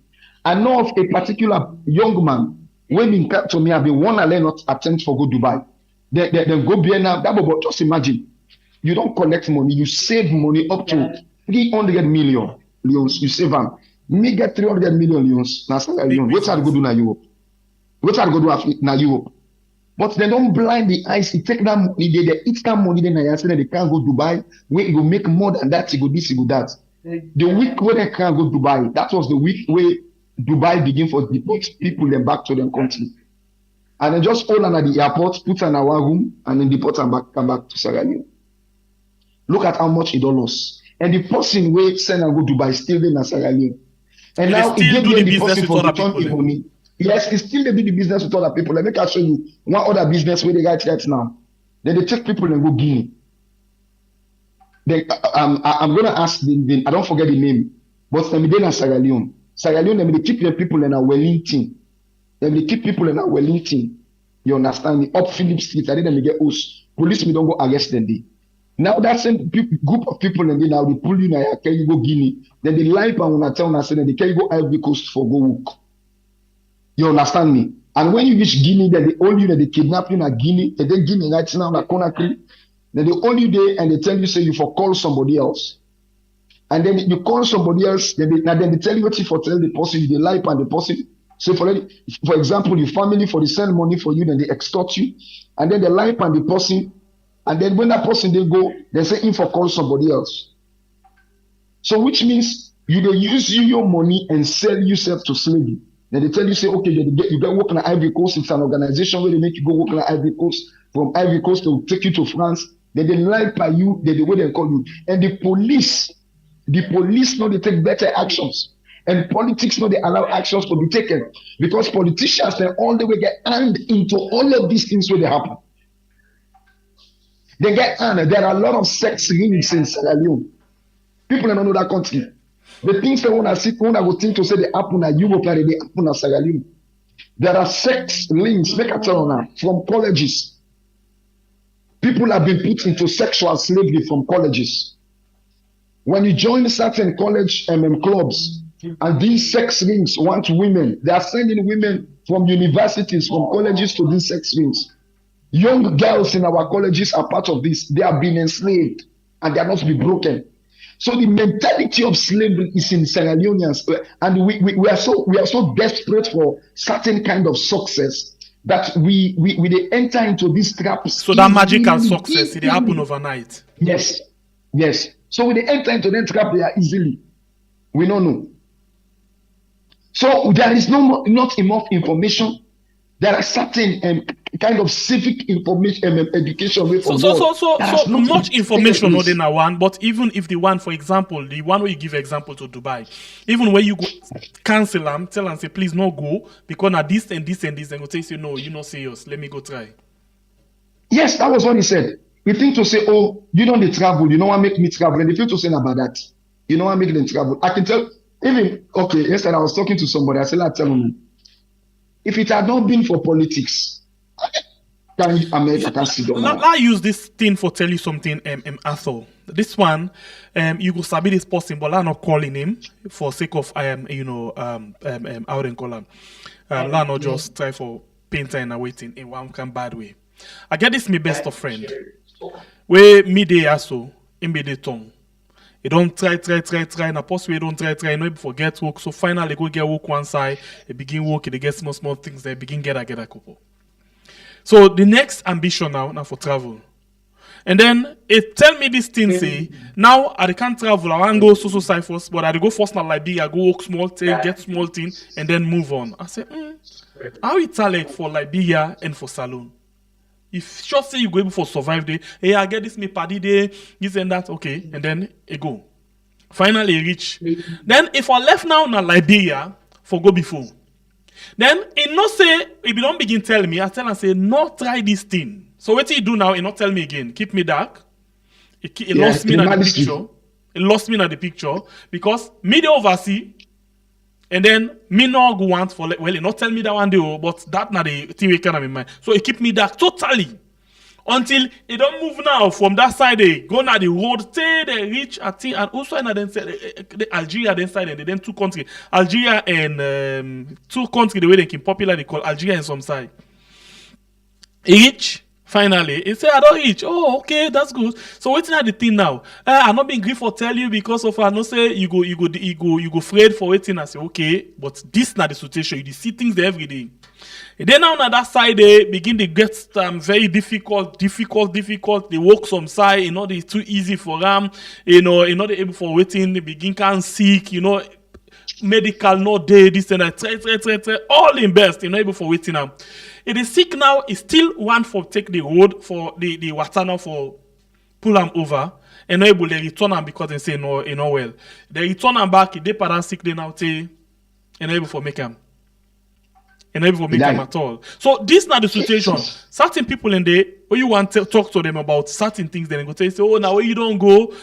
I know of a particular young man when he came to me, I've been one and not attempt for go Dubai. They go Vienna. But just imagine, you don't collect money, you save money up to 300 million leons. You save them. Me get 300 million leons. Now Sierra Leone. What are go do na Europe? What are go do na Europe? But they don't blind the eyes. They take that money, they eat that money, then they say that they can't go Dubai, where it will make more than that, you go this, you go that. The week where they can't go Dubai, that was the week where Dubai begin for deport people then back to their country. And then just hold them at the airport, put them in our room, and then deport them back, come back to Sierra Leone. Look at how much it all lost. And the person where send and go Dubai still in Sierra Leone. And now they he still gave do the the person business for with return other people. money. Yes, he still they do the business with other people. Let me show you one other business where they got right now. Then they take people and go Guinea. Then I'm gonna ask I don't forget the name, but them in Sierra Leone. Sierra Leone, they keep the people in a Wellington. Then they keep people in a Wellington. You understand me? Up Phillip Street, I didn't get us. Police me don't go arrest them. Now that same group of people and then now they pull you now, can you go Guinea? Then they lie and when I tell them, they can you go Ivory Coast for go work. You understand me? And when you reach Guinea, then they hold you, that they kidnap you in Guinea, and then Guinea right now in Conakry. Then they hold you there and they tell you, say you for call somebody else. And then you call somebody else, then they tell you what you for tell the person, they lie and the person. So for example, your family for the send money for you, then they extort you. And then they lie and the person, and then when that person they go, they say him for call somebody else. So which means you they use your money and sell yourself to slavery. Then they tell you, say, okay, you get work on Ivory Coast. It's an organization where they make you go work on Ivory Coast. From Ivory Coast, they will take you to France. They lie by you, they the way they call you. And the police know they take better actions. And politics know they allow actions to be taken. Because politicians they all the way get hand into all of these things where they happen. They get hand. There are a lot of sex rings in Sierra Leone. People don't know that country. The things they want to see, when I go think to say they happen at Europe, they happen at Sierra Leone. There are sex links, make a tell now, from colleges. People have been put into sexual slavery from colleges. When you join certain college clubs, and these sex rings want women, they are sending women from universities, from colleges to these sex rings. Young girls in our colleges are part of this. They have been enslaved and they are not to be broken. So the mentality of slavery is in Sierra Leoneans, and we are so desperate for certain kind of success that we they enter into these traps. So that magical success, it happen overnight. Yes. So when they enter into that trap, they are easily. We don't know. So there is not enough information. There are certain kind of civic information, education way from So much information not in a one, but even if the one, for example, the one where you give example to Dubai, even where you go cancel them, tell them say please no go because now this and this and this, and go say no, you're not serious. Let me go try. Yes, that was what he said. We think to say, oh, you don't need travel, you know what make me travel, and they feel to say about that, you know what make them travel. I can tell even yesterday I was talking to somebody. I said, I tell them. If it had not been for politics, America can sit down. I use this thing for tell you something, Arthur. This one, you go sabi this person, but I'm not calling him for sake of how they call him. I'm not just try for painter and waiting in one kind bad way. I get this my best of friend. Where me day also, in me day tongue. You don't try, and a post we don't try, you know, forget work. So finally go get work one side, they begin work, they get small things, they begin get a couple. So the next ambition now for travel. And then it tell me this thing say, now I can't travel, I want to go so Cyphers, but I go first now Liberia, go work small thing, get small thing, and then move on. I say, how it like for Liberia and for Salone? If just say you go able for survive day, hey, I get this me party day, this and that, okay, and then it go. Finally reach. Then if I left now in Liberia for go before, then it not say if you don't begin tell me, I tell and say not try this thing. So what you do now? It not tell me again. Keep me dark. It lost me in the picture. It lost me in the picture because me the oversee. And then me no go want for well, it not tell me that one day, but that not the thing we can have in mind. So it keep me dark totally until it don't move now from that side. They go now the road till they reach a thing, and also then the Algeria then side and then two countries, Algeria and two countries the way they can popular they call Algeria and some side. It reach. Finally, he said, I don't reach. Oh, okay, that's good. So what's not the thing now? I'm not being grief for tell you because of I know say you go afraid for waiting. I say, okay, but this not the situation. You see things there every day. And then now on that side they begin to get very difficult. They work some side, it's too easy for them, not able for waiting, they begin can't seek, medical not day, this and that, try, all in best, able for waiting now. It is sick now, is still one for take the road for the water now for pull them over and not able to return them because they say no, well. They return them back, they parents sick, they now say, and able for make them. And able for make them at all. So this not the situation. Certain people in there, when you want to talk to them about certain things, then they go say, oh, now where you don't go,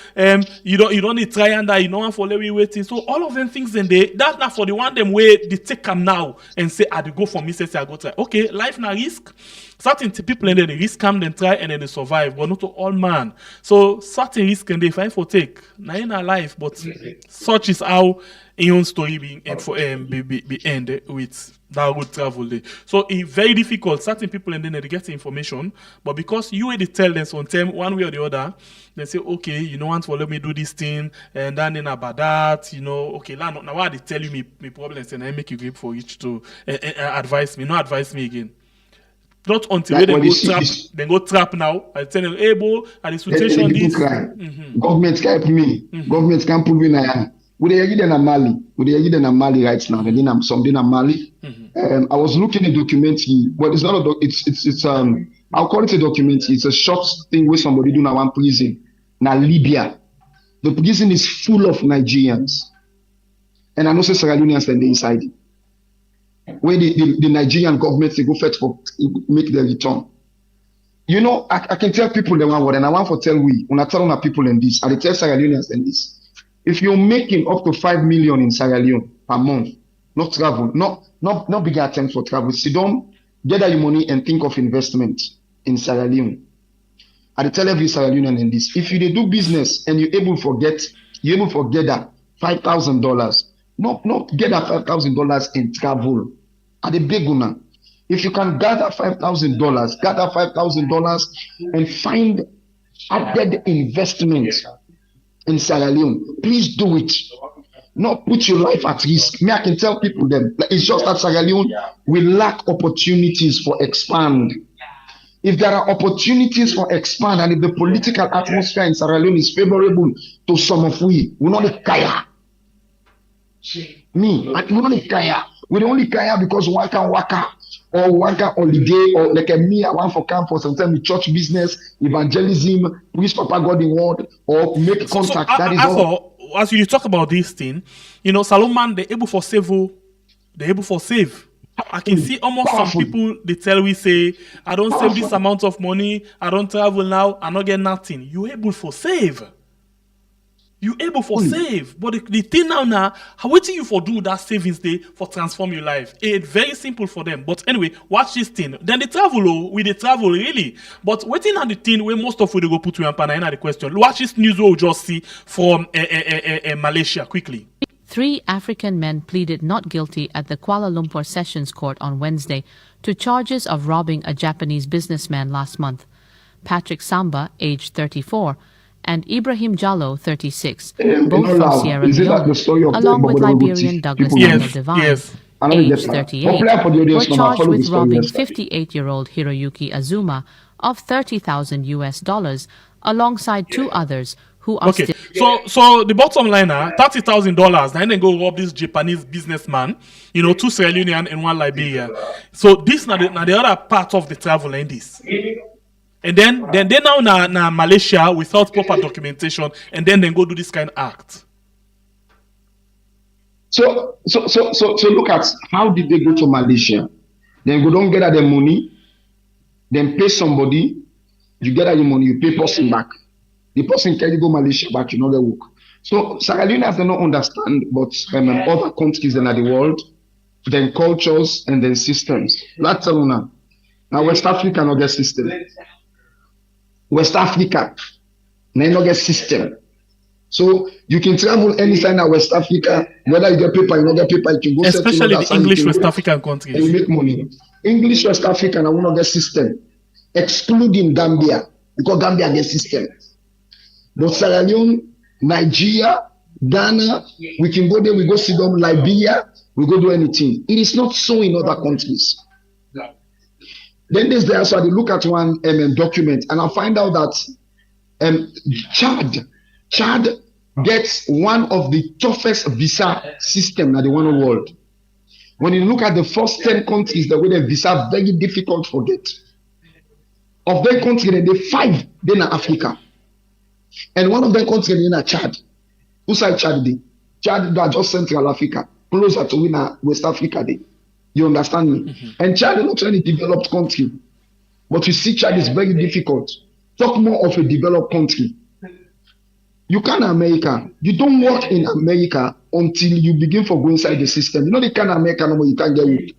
you don't need try and that, you don't want for let me waiting. So all of them things in there, that's not for the one them way they take them now and say, I go for me, say I go try. Okay, life na risk. Certain people in there, they risk come, then try, and then they survive, but not to all man. So certain risk can they find for take. Now in our life, but such is how own story being be end with that road travel day. So it's very difficult. Certain people and then they get the information, but because you already tell them sometime one way or the other, they say, okay, you know want to let me do this thing, and then about that, okay, now why they tell you me problems and I make you grip for each to advise me, not advise me again. Not until they go trap now. I tell them, hey, bro, at the situation this. Government can help me. Government can put me in a we are in Mali. Right now. Then I'm something in Mali. I was looking at a documentary, but it's not a I'll call it a documentary. It's a short thing where somebody do now one prison. Now Libya. The prison is full of Nigerians. And I know say Sierra Leoneans and they inside it. Where the Nigerian government they go fetch for make their return. You know, I can tell people the one word, and I want to tell we when I tell my people in this, I tell Sierra Leoneans and this. If you're making up to 5 million in Sierra Leone per month, not travel, not big attempt for travel. Sit down, gather your money and think of investment in Sierra Leone. I tell every Sierra Leonean in this. If you do business and you're able to get that $5,000, not get that $5,000 in travel. At the big one. If you can gather $5,000 and find added investment in Sierra Leone, please do it. Not put your life at risk. Me, I can tell people them. It's just that Sierra Leone will lack opportunities for expand. If there are opportunities for expand, and if the political atmosphere in Sierra Leone is favorable to some of we not kaya. We don't kaya. We only kaya because waka or waka holiday or like me, I want for camp for sometimes church business, evangelism, preach Papa God in word, or make contact. That is all. As you talk about this thing, you know, Salomon, they're able for save. I can see almost Powerful. some people, they tell we say, I don't save this amount of money, I don't travel now, I not get nothing. You able for save. You able for save. But the thing now, how waiting you for do that savings day for transform your life? It's very simple for them. But anyway, watch this thing. Then they travel, we they travel really. But waiting on the thing where most of we they go put you in the question. Watch this news we'll just see from Malaysia quickly. 3 African men pleaded not guilty at the Kuala Lumpur Sessions Court on Wednesday to charges of robbing a Japanese businessman last month. Patrick Samba, aged 34, and Ibrahim Jallo, 36, both from Sierra Leone, along with Liberian Douglas Daniel Devine, aged 38, were charged with robbing 58-year-old Hiroyuki Azuma of $30,000 alongside 2 others who are okay. So the bottom line are $30,000. Then they go rob this Japanese businessman, 2 Sierra Leonean and 1 Liberia. So this now the other part of the travel in this. And then they now Malaysia without proper documentation, and then they go do this kind of act. So look at how did they go to Malaysia? Then go don't get their money, then pay somebody, you get your money, you pay person back. The person can go Malaysia back, they work. So Sierra Leoneans do not understand, but other countries in the world, then cultures and then systems. That's all now. Now West Africa no get system. West Africa, no get system. So you can travel anytime in West Africa, whether you get paper, you don't get paper, you can go. Especially the English West African countries. And you make money. English West Africa, I will not get system, excluding Gambia, because Gambia get system. But Sierra Leone, Nigeria, Ghana, we can go there, we go see them, Liberia, we go do anything. It is not so in other countries. Then there's there, so I look at one document and I find out that Chad gets one of the toughest visa system in the one world. When you look at the first 10 countries, the way the visa very difficult to get. Of their country, they 5 they in Africa. And one of them countries in Chad. Who side Chad dey? Chad are just Central Africa, closer to West Africa dey. You understand me? Mm-hmm. And Chad is not really developed country. But you see Chad is very difficult. Talk more of a developed country. You can America. You don't work in America until you begin for go inside the system. You know the kind of America no more you can't get with.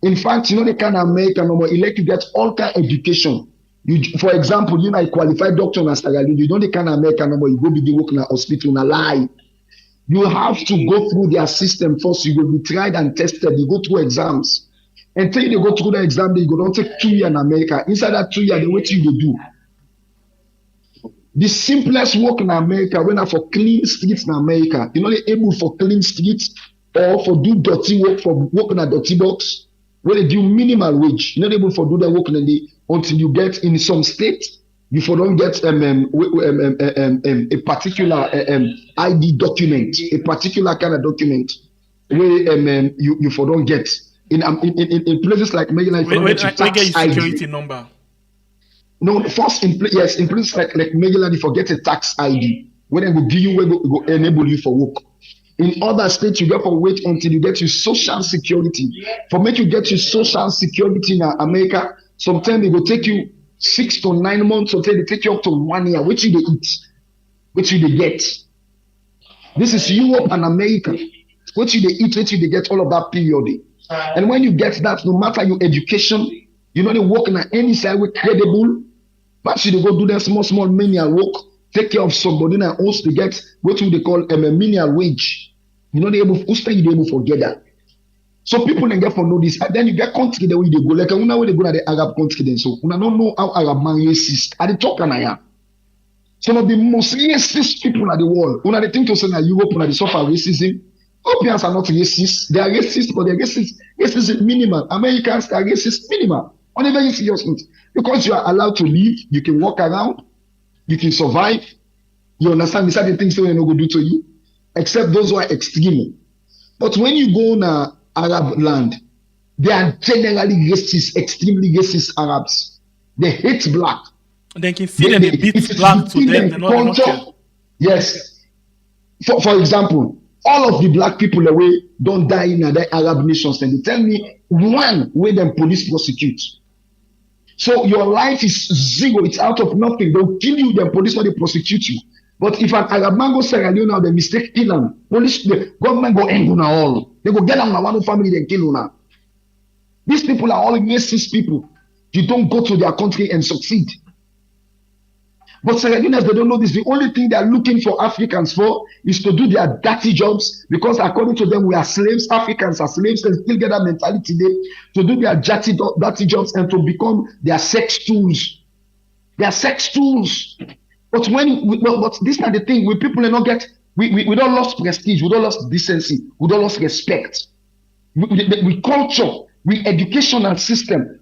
In fact, you know the kind of America no more you like to get all kind of education. For example, a qualified doctor in Sierra Leone, you know the kind of America no more you go begin work in a hospital in a lie. You have to go through their system first. You will be tried and tested. You go through exams. Until you go through the exam, you go don't take 2 years in America. Inside that 2 years, what you will do. The simplest work in America, when I for clean streets in America, you're not able for clean streets or for do dirty work, for work in a dirty box, where they do minimal wage. You're not able for do the work in the, until you get in some state, you for don't get a particular ID document, a particular kind of document, where you for don't get in places like maybe like get your security number. No, the first in place like regularly forget a tax ID. When they will give you, where go enable you for work. In other states, you get to wait until you get your social security. For make you get your social security in America, sometimes they will take you 6 to 9 months, sometimes they take you up to 1 year, which you they eat, which you they get. This is Europe and America. Which you they eat, which you they get all of that period. And when you get that, no matter your education, you know they work in any side with credible, but you go do that small menial work, take care of somebody and also to get what they call a menial wage. You know they able you able forget that. So people then get for know this, and then you get country the way they go. Like una way they go to the Arab country then so una don't know how Arab man racist. At the talk and I am. Some of the most racist people in the world. Una they think to say that Europe una they suffer racism. Europeans are not racist. They are racist, but they are racist. Racism minimal. Americans are racist minimal. On a very serious note. Because you are allowed to live, you can walk around, you can survive. You understand? These are the things they will not do to you. Except those who are extreme. But when you go in Arab land, they are generally racist, extremely racist Arabs. They hate black. They can see that they beat black to them. They're not care. Yes. For example, all of the black people away don't die in other Arab nations. And they tell me one way them police prosecute. So your life is zero. It's out of nothing. They'll kill you. Then police will prosecute you. But if an Arab man go Sierra Leone now, they mistake kill him. Police, the government go end on all. They go get on one family, then kill now. These people are all racist people. You don't go to their country and succeed. But Sierra Leoneans, they don't know this. The only thing they are looking for Africans for is to do their dirty jobs, because according to them, we are slaves. Africans are slaves and still get that mentality there to do their dirty jobs and to become their sex tools. They are sex tools. But but this is the thing. We people not get. We don't lost prestige. We don't lost decency. We don't lost respect. We culture. We educational system.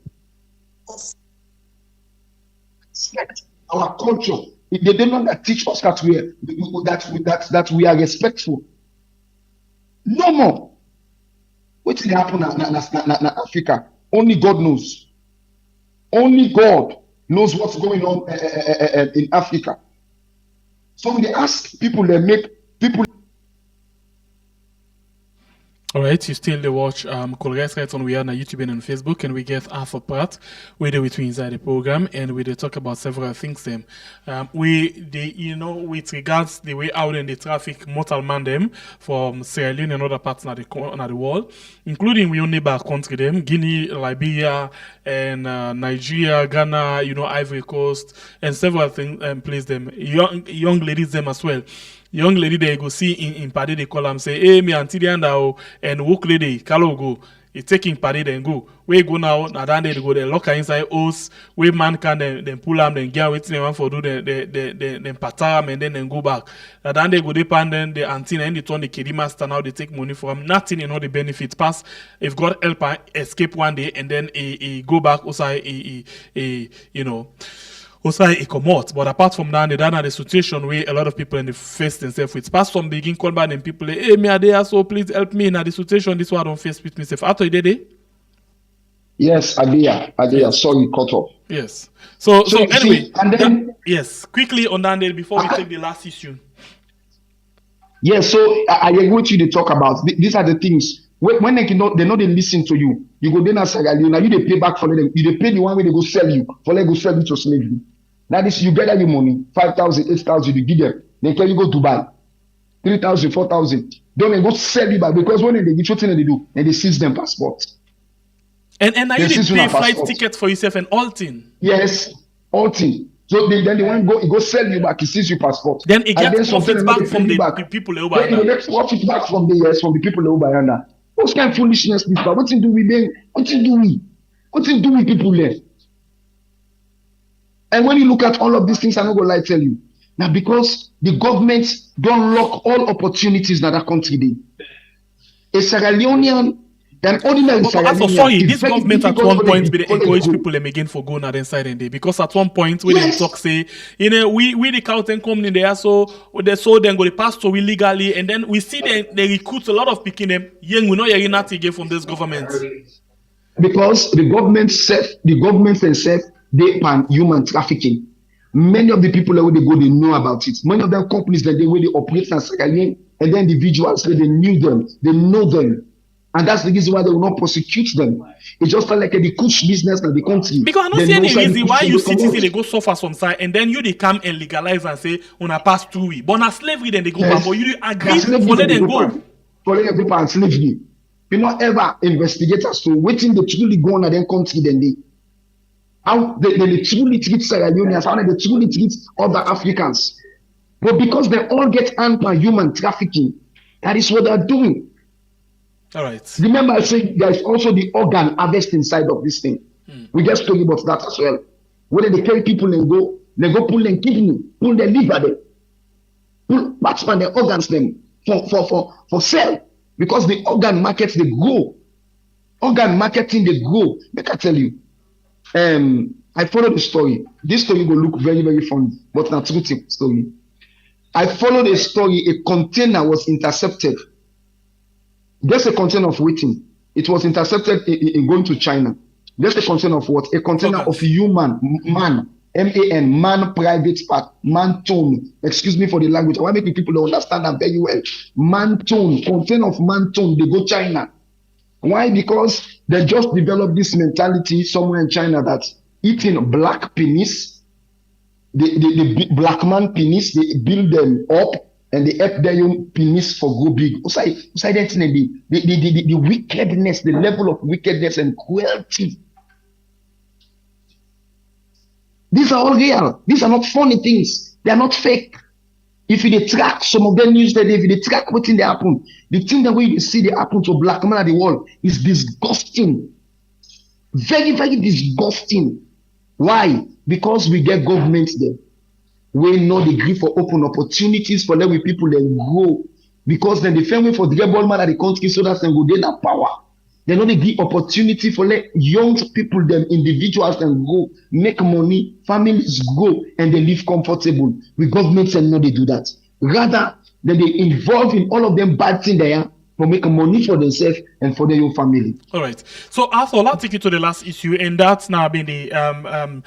Our culture. They don't know teach us that we are respectful. No more. What will happen in Africa? Only God knows. Only God knows what's going on in Africa. So when they ask people, they make people. All right, you still the watch Colgate right on we are on YouTube and on Facebook, and we get half a part where we inside the program and we talk about several things them. With regards the way out and the traffic mortal man them from Sierra Leone and other parts of the world, including we only back country them, Guinea, Liberia, and Nigeria, Ghana, Ivory Coast, and several things place them. Young ladies them as well. Young lady they go see in party they call them say, hey me auntie and work lady Kalo go. It's taking party then go. We go now then they go they lock her inside house. We man can then pull them then get waiting them for do the patam and then go back. Then they go depend then the auntie and they turn the kiddy master now they take money from nothing the benefits pass. If God help her escape one day and then he go back also also it come out. But apart from that, the situation where a lot of people in the face themselves with past some begin call back and people hey me are there, so please help me in the situation this one I don't face with myself. After you did Yes, Adia, sorry, cut off. Yes. So anyway, and then yes, quickly on that before we take the last issue. Yes, so I agree with you to talk about. These are the things. When they know they listen to you. You go then as Sierra Leone, now you they pay back for them. You they pay the one way they go sell you for them go sell you to slavery. Now this you get any money, 5,000, 8,000, you give them. They tell you go Dubai, 3,000, 4,000. Don't they go sell you back because when they give you thing they do, then they seize them passport. And now you pay flight ticket for yourself and all thing. Yes, all thing. So then the one go sell you back, he sees your passport. Then it gets profit back from the people who buy. Then he gets profit back from the people who buy under. What kind of foolishness this? What do we then? What do we people there? And when you look at all of these things, I'm not gonna tell you. Now because the government don't lock all opportunities that that country did. A Sierra Leonean, an ordinary Sierra Leonean. Sorry, this government at one point they encourage people them again for going out inside and day because at one point when they talk say, we the Carlton company there so they then go the pass to illegally and then we see they recruit a lot of people them young we know you're not again from this government. Because the government themselves they pan human trafficking. Many of the people where they go, they know about it. Many of them companies that they where they operate in Sierra Leone, and then individuals where they knew them, they know them. And that's the reason why they will not prosecute them. It's just like the kush business in the country. Because I don't They see know any say the reason kush why will you come citizens out. they go suffer some side and then you they come and legalize and say on a pass through it. But on slavery then they go back. But you agree for let them go. For let them go and slavery. You not ever investigate as to waiting the truly go on in their country then they how they truly treat Sierra Leoneans, how they truly treat other Africans. But because they all get anti-human trafficking, that is what they're doing. All right. Remember, I said there is also the organ harvest inside of this thing. We just talking about that as well. Where they carry people and they go pull their kidney, pull their liver, them, pull parts from their organs them for sale. Because the organ markets they grow. Organ marketing they grow. Make I tell you. I follow the story. This story will look very, very funny, but not true story. I followed a story. A container was intercepted. Just a container of waiting. It was intercepted in going to China. Just a container of what? A container of human, man, M-A-N, man private part, man tone. Excuse me for the language. I want to make people understand that very well. Man tone, container of man tone, they go China. Why? Because they just developed this mentality somewhere in China that eating black penis, the black man penis, they build them up and they help their own penis for go big. The wickedness, the level of wickedness and cruelty. These are all real. These are not funny things. They are not fake. If you track some of them news that if you track what's in the happen, the thing that way you see the happen to black man at the world is disgusting. Very, very disgusting. Why? Because we get government there. We know the grief for open opportunities for them with people then go. Because then the family for the rebel man at the country so that they go gain that power. They know they give opportunity for let young people, them individuals and go, make money, families go, and they live comfortable. With governments and know they do that. Rather than they involve in all of them bad things there for make money for themselves and for their own family. All right. So after I'll take you to the last issue, and that's now been the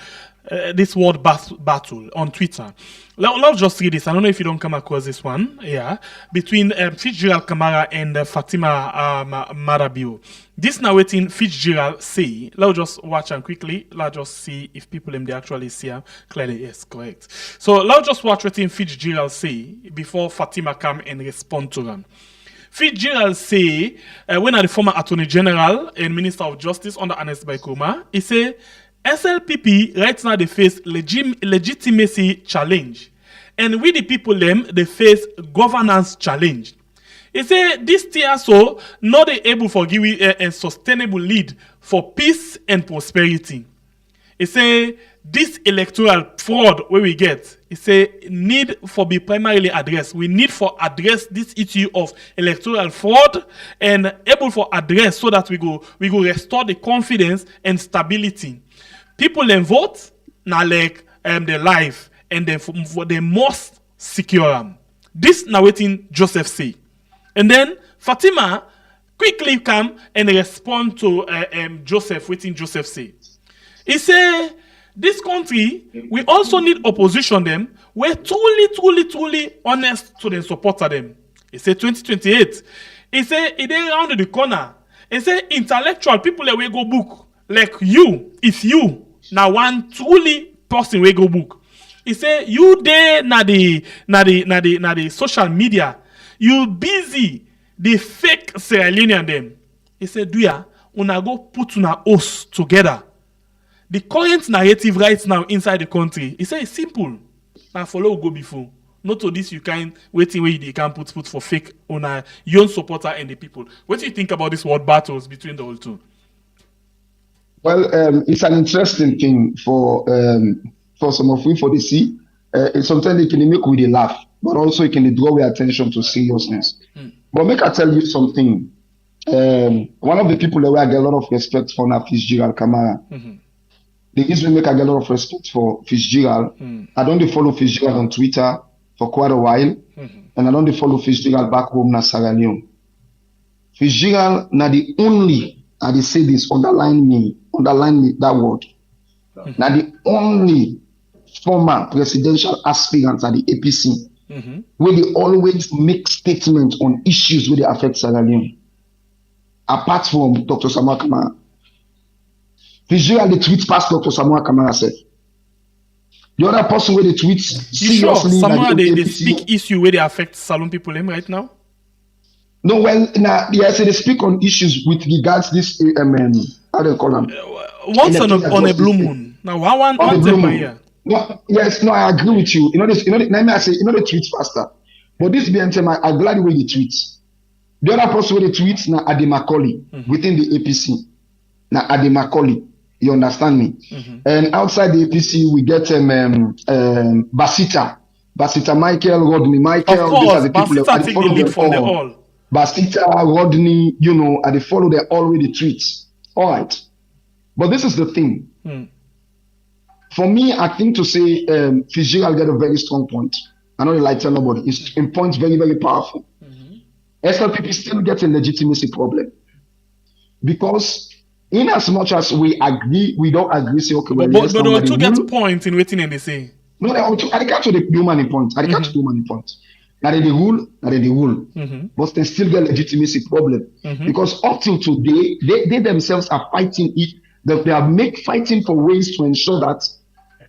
this word battle on Twitter. Let's just read this. I don't know if you don't come across this one. Yeah, between Fitzgerald Kamara and Fatima Marabio. This now waiting Fitzgerald say. Let's just watch and quickly. Let's just see if people they actually see him clearly. Yes, correct. So let's just watch what Fitzgerald say before Fatima come and respond to them. Fitzgerald say when the former Attorney General and Minister of Justice under Ernest Baikoma, he say SLPP right now they face legitimacy challenge, and with the people them they face governance challenge. He say this tier so not able for give a sustainable lead for peace and prosperity. He say this electoral fraud where we get, he say need for be primarily addressed. We need for address this issue of electoral fraud and able for address so that we go restore the confidence and stability. People then vote now like their life and then for the most secure. This now waiting Joseph say. And then Fatima quickly come and respond to Joseph, waiting Joseph say. He say this country, we also need opposition them. We're truly honest to the supporter them. He say 2028. He say it ain't around the corner. He say intellectual people that we go book like you. If you now one truly person we go book. He say you there na the social media. You busy the fake Sierra Leonean them. He say do ya una go put una us together. The current narrative right now inside the country, he say it's simple. Now follow go before. Not to this you can waiting where you can put for fake on a young supporter and the people. What do you think about this word battles between the all two? Well, it's an interesting thing for some of you for the see. Sometimes it can make we laugh, but also it can draw our attention to seriousness. But make I tell you something. One of the people that I get a lot of respect for now, Fitzgerald Kamara. The reason make I get a lot of respect for Fitzgerald. I don't follow Fitzgerald on Twitter for quite a while, and I don't follow Fitzgerald back home na Sierra Leone. Fitzgerald na the only, I say this, underline me that word. Now the only former presidential aspirants at the APC where they always make statements on issues where they affect Sierra Leone. Apart from Dr. Samuel Kamara. Visually the tweet past Dr. Samuel Kamara said. The other person where they tweet seriously. You sure? Samuel, they speak issue where they affect Salone people right now? No, well, now yes, they speak on issues with regards this how do you call them? Once on a blue moon. Now one time per year. No, yes, no, I agree with you. Let me say, they tweet faster. But this BNTM, I'm glad the way they tweet. The other person where they tweet now Ade Macaulay within the APC. Now Ade Macaulay, you understand me? And outside the APC, we get Basita Michael, Rodney Michael. Of course, Basita take the lead from the all. Basita, Rodney, they follow their already tweets. All right. But this is the thing. For me, I think to say Fitzgerald get a very strong point. I know you like tell nobody. His point is very, very powerful. SLPP still get a legitimacy problem. Because in as much as we agree, we don't agree, say, okay, well, but there are two get point in waiting and they say. No, I can't to the human point. I can't to the human point. Now they rule, but they still get legitimacy problem. Because up till today, they themselves are fighting it. They are fighting for ways to ensure that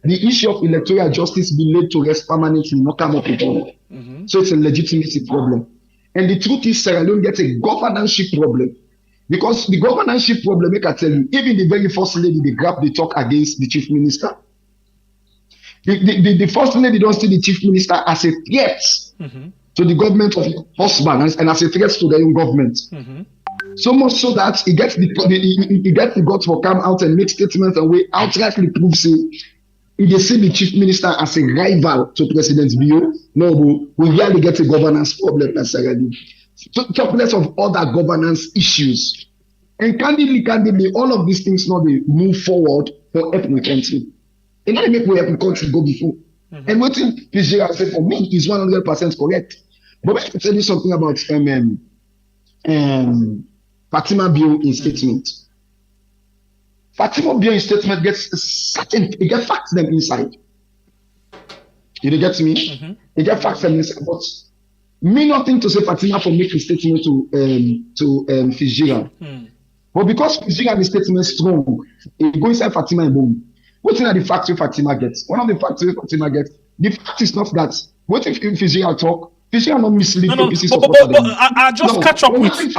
the issue of electoral justice be laid to rest permanently, not come up again. So it's a legitimacy problem. And the truth is, Sierra Leone gets a governorship problem. Because the governorship problem, I can tell you, even the very first lady, they grab the talk against the chief minister. The first lady don't see the chief minister as a threat to the government of her husband and as a threat to their own government. So much so that he gets the guts for come out and make statements and we outrightly prove say they see the chief minister as a rival to President Bio. No, we really get a governance problem necessarily. Talk less of other governance issues. And candidly, all of these things now they move forward for help the country. And not make we help the country go before. And what Fitzgerald said for me is 100% correct. But I can tell you something about Fatima Bio in statement. Fatima Bio in statement gets facts them inside. You get me? They get facts them inside. But me nothing to say Fatima for making statement to Fitzgerald. But because Fitzgerald is statement strong, it go inside Fatima and boom. What's in the facts Fatima gets? One of the facts Fatima gets, the fact is not that. What if Fitzgerald talk? Fitzgerald not mislead but I just catch up with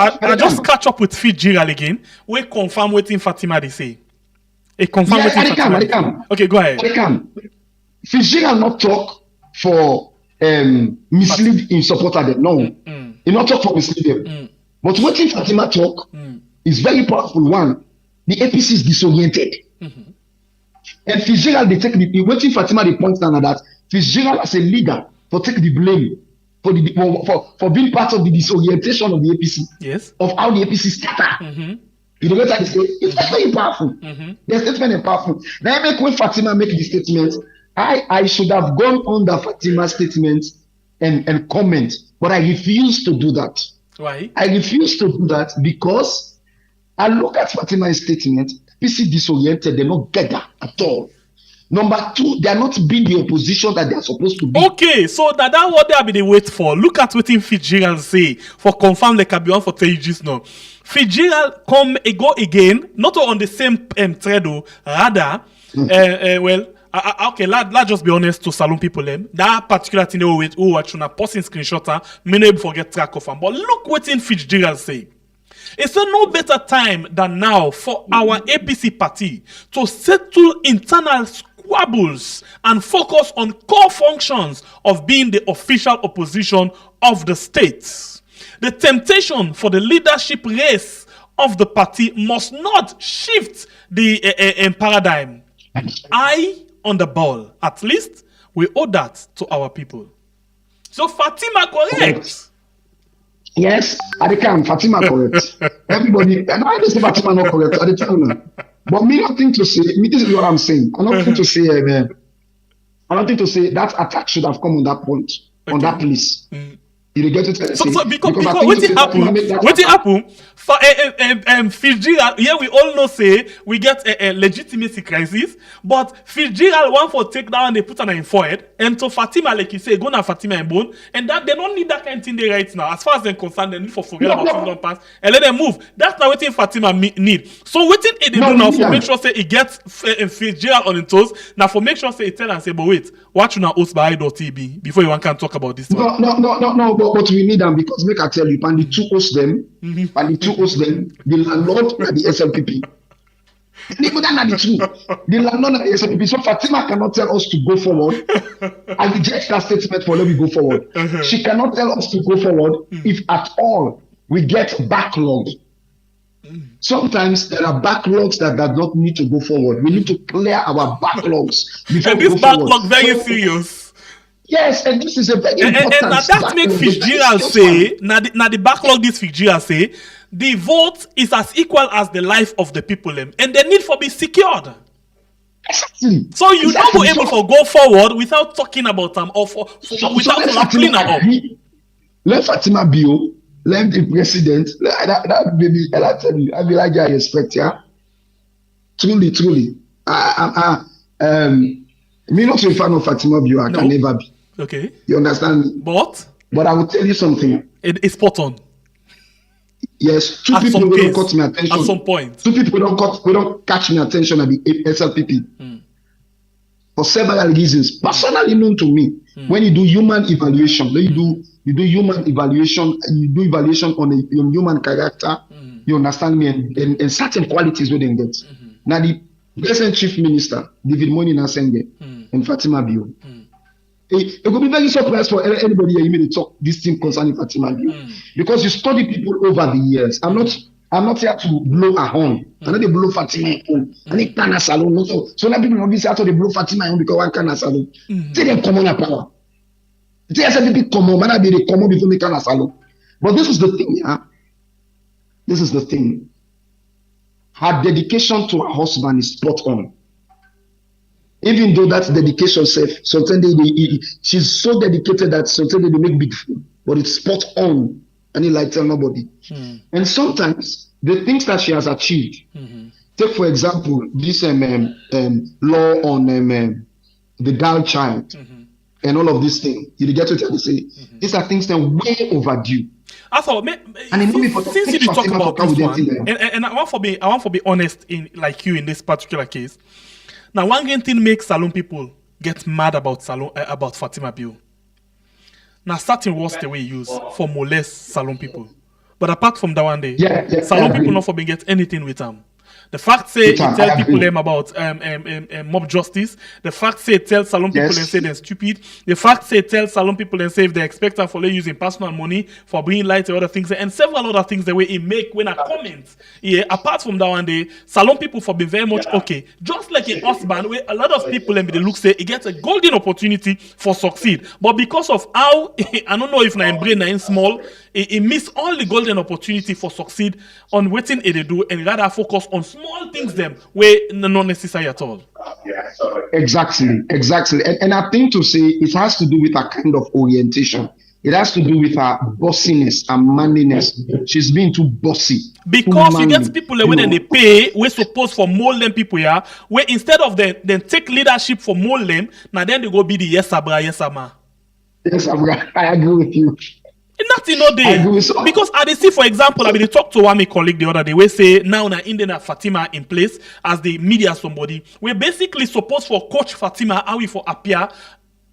catch up with Fitzgerald again. We confirm what in Fatima they say. Confirm what in Fatima. Okay, go ahead. Fitzgerald not talk for mislead in supporter them. No, he not talk for mislead them. But what if Fatima talk is very powerful. One, the APC is disoriented. And Fitzgerald they take the what if Fatima they point down at that Fitzgerald as a leader for take the blame for being part of the disorientation of the APC. Yes. Of how the APC scatter. You know what I say? It's very powerful. The statement is powerful. Now when Fatima make the statement, I should have gone under Fatima's statement and comment, but I refuse to do that. Why? I refuse to do that because I look at Fatima's statement, PC disoriented, they not get that at all. Number two, they are not being the opposition that they are supposed to be. Okay, so that what they have been wait for. Look at what Fitzgerald say for confirm the Kabion for 3 years now. Fitzgerald go again, not on the same thread, rather, okay, let's just be honest to Salone people. That particular thing who actually posting screenshot, many forget track of them. But look what Fitzgerald say. It's no better time than now for our APC party to settle internal squabbles and focus on core functions of being the official opposition of the states. The temptation for the leadership race of the party must not shift the paradigm. Eye on the ball. At least we owe that to our people. So Fatima correct. Yes, I can. Fatima correct. Everybody, and I just say Fatima not correct. I tell you. But me nothing to say. Me this is what I'm saying. I'm nothing to say. I'm nothing to say that attack should have come on that point, on that place. You get it? So because I what think Fatima make that happen? Fitzgerald, yeah, we all know say we get a legitimacy crisis, but Fitzgerald want for take down and they put on in forehead, and to Fatima, like you say, go na Fatima and bone, and that they don't need that kind of thing they right now. As far as they're concerned, they need for forget about things don't pass and let them move. That's not what Fatima need. So what they do now for make sure say it gets Fitzgerald on the toes. Now for make sure say it tell and say, but wait, watch you now host by I.TB before you can talk about this one. No, but we need them because make I tell you, and the two host them, the landlord and the SLPP. Even that are the two. The landlord and the SLPP. So Fatima cannot tell us to go forward. I reject that statement for let me go forward. She cannot tell us to go forward if at all we get backlogged. Sometimes there are backlogs that not need to go forward. We need to clear our backlogs before and we this go forward. backlog very serious. Yes, and this is a very important. And now that makes Fitzgerald say, now the backlog this Fitzgerald say, the vote is as equal as the life of the people, and the need for be secured. Exactly. So you not be able to go forward without talking about them or without cleaning up. Let Fatima be. Let the president. That baby. I tell you, I be like I respect ya. Truly. Me not a fan of Fatima Bio. I can never be. Okay. You understand me? But I will tell you something. It is spot on. Yes, two people will don't cut my attention. At some point. Two people don't catch my attention at the SLPP. For several reasons. Personally known to me. When you do human evaluation, you do human evaluation, you do evaluation on human character, you understand me, and certain qualities we didn't get. Now the present chief minister, David Moni Nasenge, and Fatima Bio. It could be very surprised for anybody here to talk this thing concerning Fatima Bio. Because you study people over the years. I'm not here to blow a horn. I know they blow Fatima home. I need Kana Salon. So now people obviously after they blow Fatima home because one Kana Salon. Say they come on power. Say SLPP come on, man, they come on before me Kana Salon. But this is the thing, yeah. This is the thing. Her dedication to her husband is spot on. Even though that dedication sometimes she's so dedicated that sometimes they make big fool, but it's spot on, and he like tell nobody. And sometimes the things that she has achieved, take for example this law on the girl child and all of these things. You get what I say? These are things that are way overdue. I thought, since you talk about this one, and I want to be honest in like you in this particular case. Now, one thing makes Salon people get mad about Fatima Bio. Now, starting was the way used for molest Salon people. But apart from that one day, Salon people not for being get anything with them. The fact say it tell people them about mob justice. The fact say it tell Salon people and say they're stupid. The fact say it tell Salon people and say if they expect them for using personal money for bringing light and other things and several other things the way it make when I comment. Yeah, apart from that one day, Salon people for being very much okay. Just like in husband, where a lot of people and the look say it gets a golden opportunity for succeed. But because of how I don't know if na brain na small, it miss all the golden opportunity for succeed on waiting it they do and rather focus on small things them where not necessary at all. Exactly. And I think to say it has to do with a kind of orientation. It has to do with her bossiness and manliness. She's being too bossy. Because too you get people when they pay, we're supposed for mold them people here, where instead of them take leadership for mold them, now then they go be the yes abra, yes ama. Yes, abra. I agree with you. Nothing no day. Because I see, for example, I talked to one colleague the other day. We say now na Indian Fatima in place as the media somebody. We're basically supposed for coach Fatima how we for appear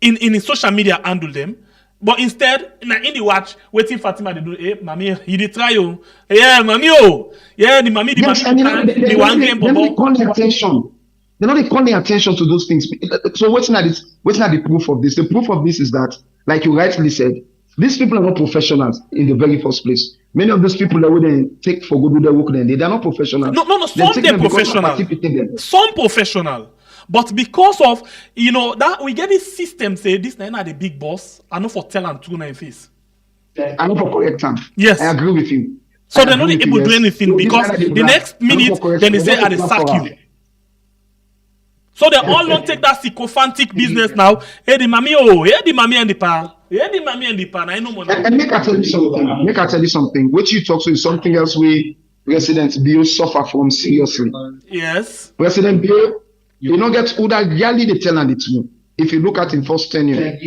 in social media handle them. But instead, in the watch, waiting Fatima they do, hey, mommy, you did try you. Yeah, mommy, oh. Yeah, the mommy, the one game, they call their attention. They not call their attention to those things. So what's not the proof of this? The proof of this is that, like you rightly said, these people are not professionals in the very first place. Many of these people that wouldn't take for good their work, they're not professionals. No. Some they're professional. Some professional. But because of that we get this system say this na the big boss, I know for tell and true na face. I know for correct time. Yes. I agree with you. So they're not able to do anything because the next minute then they say I sack you. So they all don't take that sycophantic business now. Hey, the mommy, oh, hey, the mommy and the pa. Hey, the mommy and the pa. I know more. And make I tell you something. Make I tell you something. What you talk to is something else we President Bill suffer from seriously. Yes. President Bill, you don't get who that really they tell and the truth. If you look at in first tenure,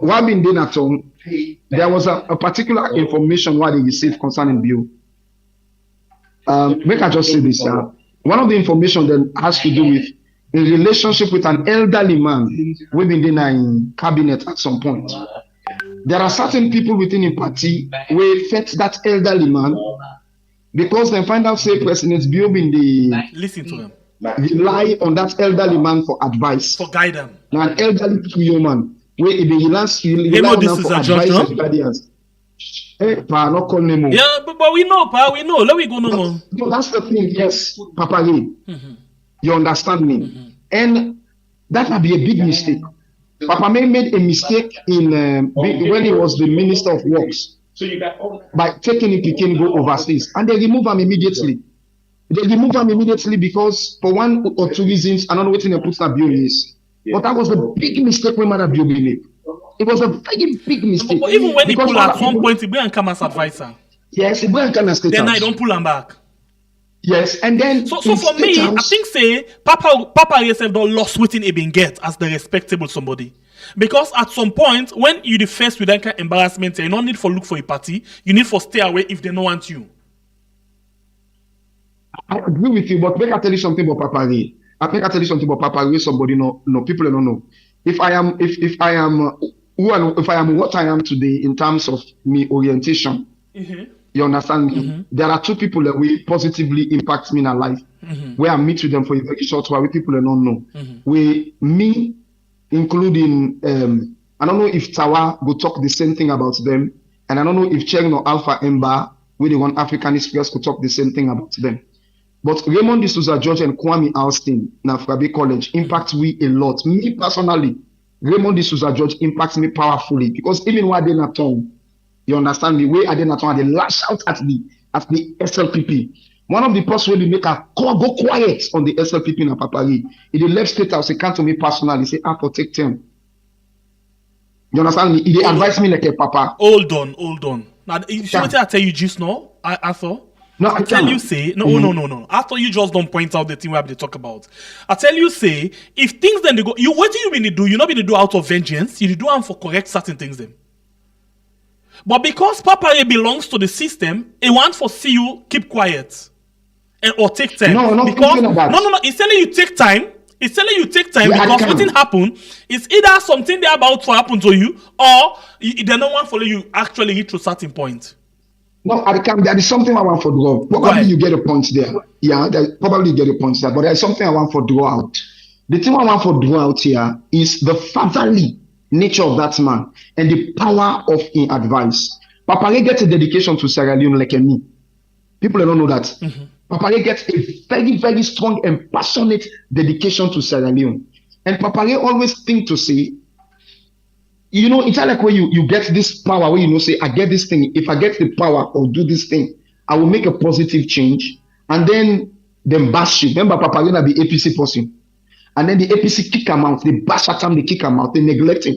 what been done at home, there was a particular information what they received concerning Bill. Make I just say this. One of the information that has to do with in relationship with an elderly man we've been in cabinet at some point. There are certain people within a party who fed that elderly man because they find out say President Bill been the listen to them. Rely on that elderly man for advice. For guidance. Now an elderly man where he rely on him for advice and guidance. Pa, not call name. Yeah, but we know, pa, we know. Let we go no more. No, that's the thing. Yes, Papa Ray. You understand me? And that might be a big mistake. Papa May made a mistake in when he was the Minister of Works. So you got by taking him, he can go overseas, and they remove him immediately. They remove him immediately because for one or two reasons, I don't know what in the put that bill is. But that was a big mistake when Mother Bill made. It was a very big mistake. But even when he pull at some point, he bring come as advisor. Yes, he bring come as state. Then I don't pull him back. Yes, and then so for me, I think say Papa yourself don't lost within it being get as the respectable somebody. Because at some point, when you the first with that kind of embarrassment, you don't need for look for a party, you need for stay away if they don't want you. I agree with you, but make I tell you something about Papa Ray. I tell you something about Papa Ray, somebody no people don't know. If I am what I am today in terms of me orientation, you understand me? There are two people that will positively impact me in our life. Where I meet with them for a very short while, people don't know. Me, including I don't know if Tawa will talk the same thing about them, and I don't know if Cheng or Alpha Emba, where the one African Express could talk the same thing about them. But Raymond D'Souza George and Kwame Alston, now Frabe College, impact me a lot. Me personally, Raymond D'Souza George impacts me powerfully because even while they're not tongue, you understand me, where I did not tongue, they lash out at the SLPP. One of the person will make a go quiet on the SLPP in Papari. In the left state house, he come to me personally, say, I protect him. You understand me? He advise me like a papa. Hold on. Now, you see what I tell you just now, Arthur? No, I tell you say no. After you just don't point out the thing we have to talk about. I tell you say if things then they go, you what do you mean to do? You not going to do out of vengeance. You do them for correct certain things then. But because Papa belongs to the system, it wants for see you keep quiet or take time. No, because no. It's telling you take time. It's telling you take time because nothing happen. It's either something they're about to happen to you or they don't want for you actually hit to a certain point. No, there is something I want for draw. Probably you get a point there. Yeah, probably you get a point there. But there is something I want for draw out. The thing I want for draw out here is the fatherly nature of that man and the power of his advice. Papa Ray gets a dedication to Sierra Leone like me. People don't know that. Papa Ray gets a very, very strong and passionate dedication to Sierra Leone. And Papa Ray always think to say, you know, it's like where you get this power where you know, say, I get this thing. If I get the power or do this thing, I will make a positive change. And then bash you. Remember, Papa Ray be APC person. And then the APC kick him out. They bash at him, they kick him out, they neglect him.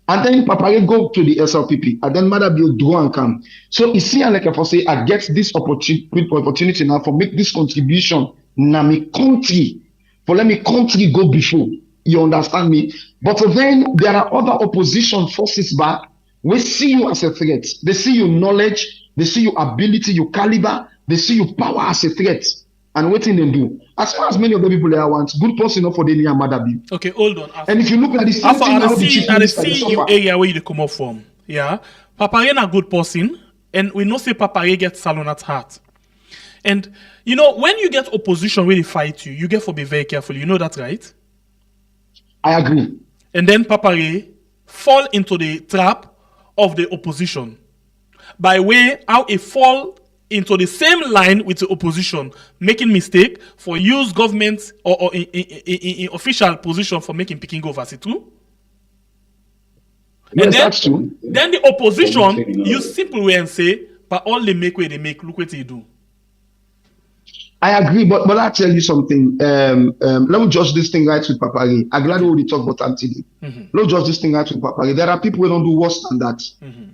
And then Papa Ray go to the SLPP. And then Mother Bill do and come. So you see, like I say, I get this opportunity now for make this contribution na my country. For let me country go before. You understand me? But then there are other opposition forces back. We see you as a threat. They see your knowledge. They see your ability, your caliber. They see your power as a threat. And what thing they do? As far as many of the people there want, good person enough for the near Mother Bill. Okay, hold on. And if you look at the same thing, I see you area where you come up from. Yeah, Papa Ray a good person, and we know say Papa Ray get salon at heart. And you know when you get opposition really fight you, you get to be very careful. You know that, right? I agree. And then Papa Ray fall into the trap of the opposition by way how he fall into the same line with the opposition, making mistake for use government or in official position for making picking over. Is it true? Yes, that's true. Then the opposition use simple way and say, but all they make way they make, look what they do. I agree, but I'll tell you something. Let me judge this thing right with Papari. I'm glad we talk about Anthony. Let me judge this thing right with Papari. There are people who don't do worse than that.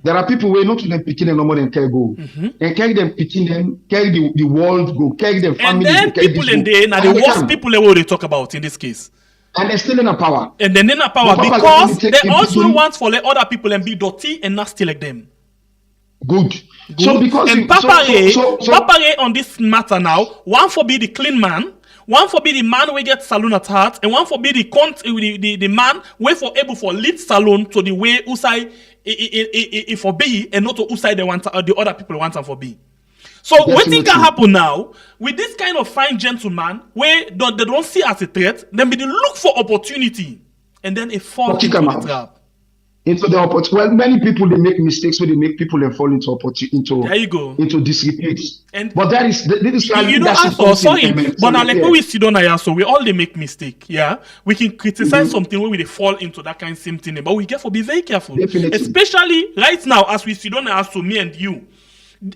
There are people who not to them picking them no more than carry go. And carry them picking them, carry the world go, carry them family. And then people in the now the worst people they talk about in this case. And they're still in a power. And then in a power because they also want for let other people and be dirty and nasty like them. Good. So because and Papare on this matter now, one for be the clean man, one for be the man we get salon at heart, and one for be the man we for able for lead salon to the way usai if for be and not to usai the other people want for be. So what thing can happen now with this kind of fine gentleman where they don't see as a threat, then be they look for opportunity and then it falls into the trap. Into the opportunity. Well, many people they make mistakes where they make people and fall into opportunity there you go into disrepute. But that is you know sorry, but now like when we sit down here, so we all they make mistake. Yeah, we can criticize something where we they fall into that kind of same thing, but we get to be very careful, especially right now as we sit down here, so me and you,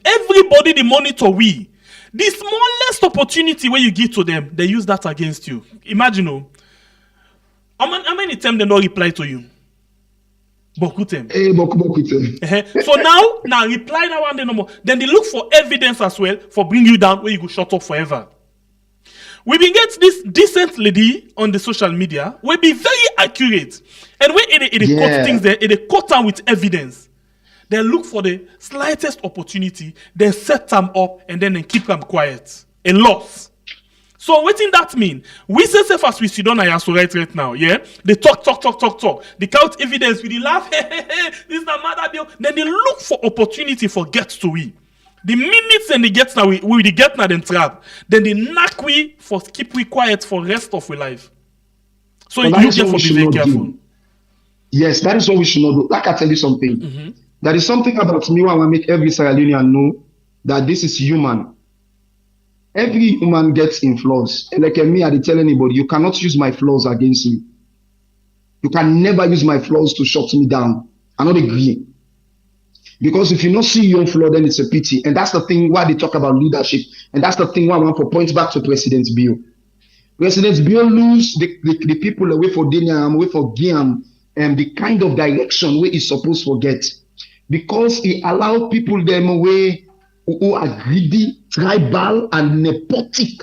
everybody they monitor we. The smallest opportunity where you give to them, they use that against you. Imagine, how many times they don't reply to you? So now reply that one day no more. Then they look for evidence as well for bring you down where you go shut up forever. We been get this decent lady on the social media. We be very accurate, and when it cut things there, it cut down with evidence. They look for the slightest opportunity, they set them up, and then they keep them quiet. A loss. So what in that mean? We say safe as we sit down so right now, yeah? They talk. They count evidence, we laugh, this is not matter bill. Then they look for opportunity for get to we. The minutes and they get now we get now then trap. Then they knock we for keep we quiet for rest of our life. So you get for be very careful. Yes, that is what we should not do. Like I tell you something. There is something about me when I make every Sierra Leonean know that this is human. Every human gets in flaws. And like me, I tell anybody, you cannot use my flaws against me. You can never use my flaws to shut me down. I not agree. Because if you not see your flaw, then it's a pity. And that's the thing why they talk about leadership. And that's the thing why I want to point back to President Bill. President Bill lose the people away for Deniam, away for Guiam, and the kind of direction where he's supposed to get. Because he allowed people them away who are greedy, tribal, and nepotic.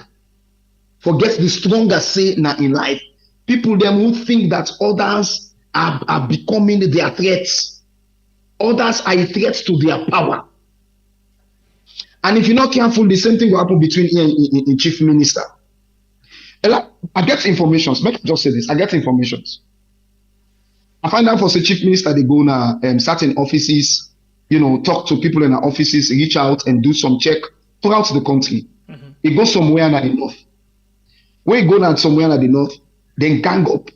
Forget the stronger say now in life. People them who think that others are becoming their threats. Others are a threat to their power. And if you're not careful, the same thing will happen between here and Chief Minister. I get information. Let me just say this. I get information. I find out for the Chief Minister, they go now certain offices, talk to people in the offices, reach out and do some check throughout the country. It goes somewhere in the north. When you go down somewhere in the north, then gang up.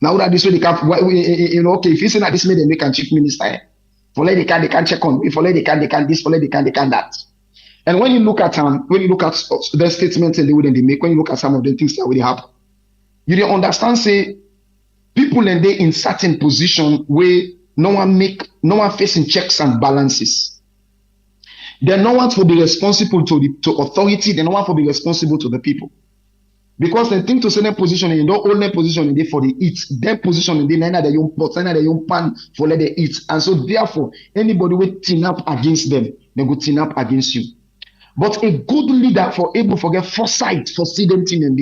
Now that this way they can, okay, if you say that this way they make a Chief Minister, for they can check on, for they can this, for they can that. And when you look at the statements and the way they make, when you look at some of the things that will happen, you don't understand, say, people and they in certain position where no one facing checks and balances. They no one to be responsible to authority, they no one to be responsible to the people. Because they think to say their position and don't hold their position in there for the eat, their position in there, neither their own pot, neither their own pan for let they eat. And so therefore, anybody will team up against them, they go team up against you. But a good leader for able to get foresight for see them thing and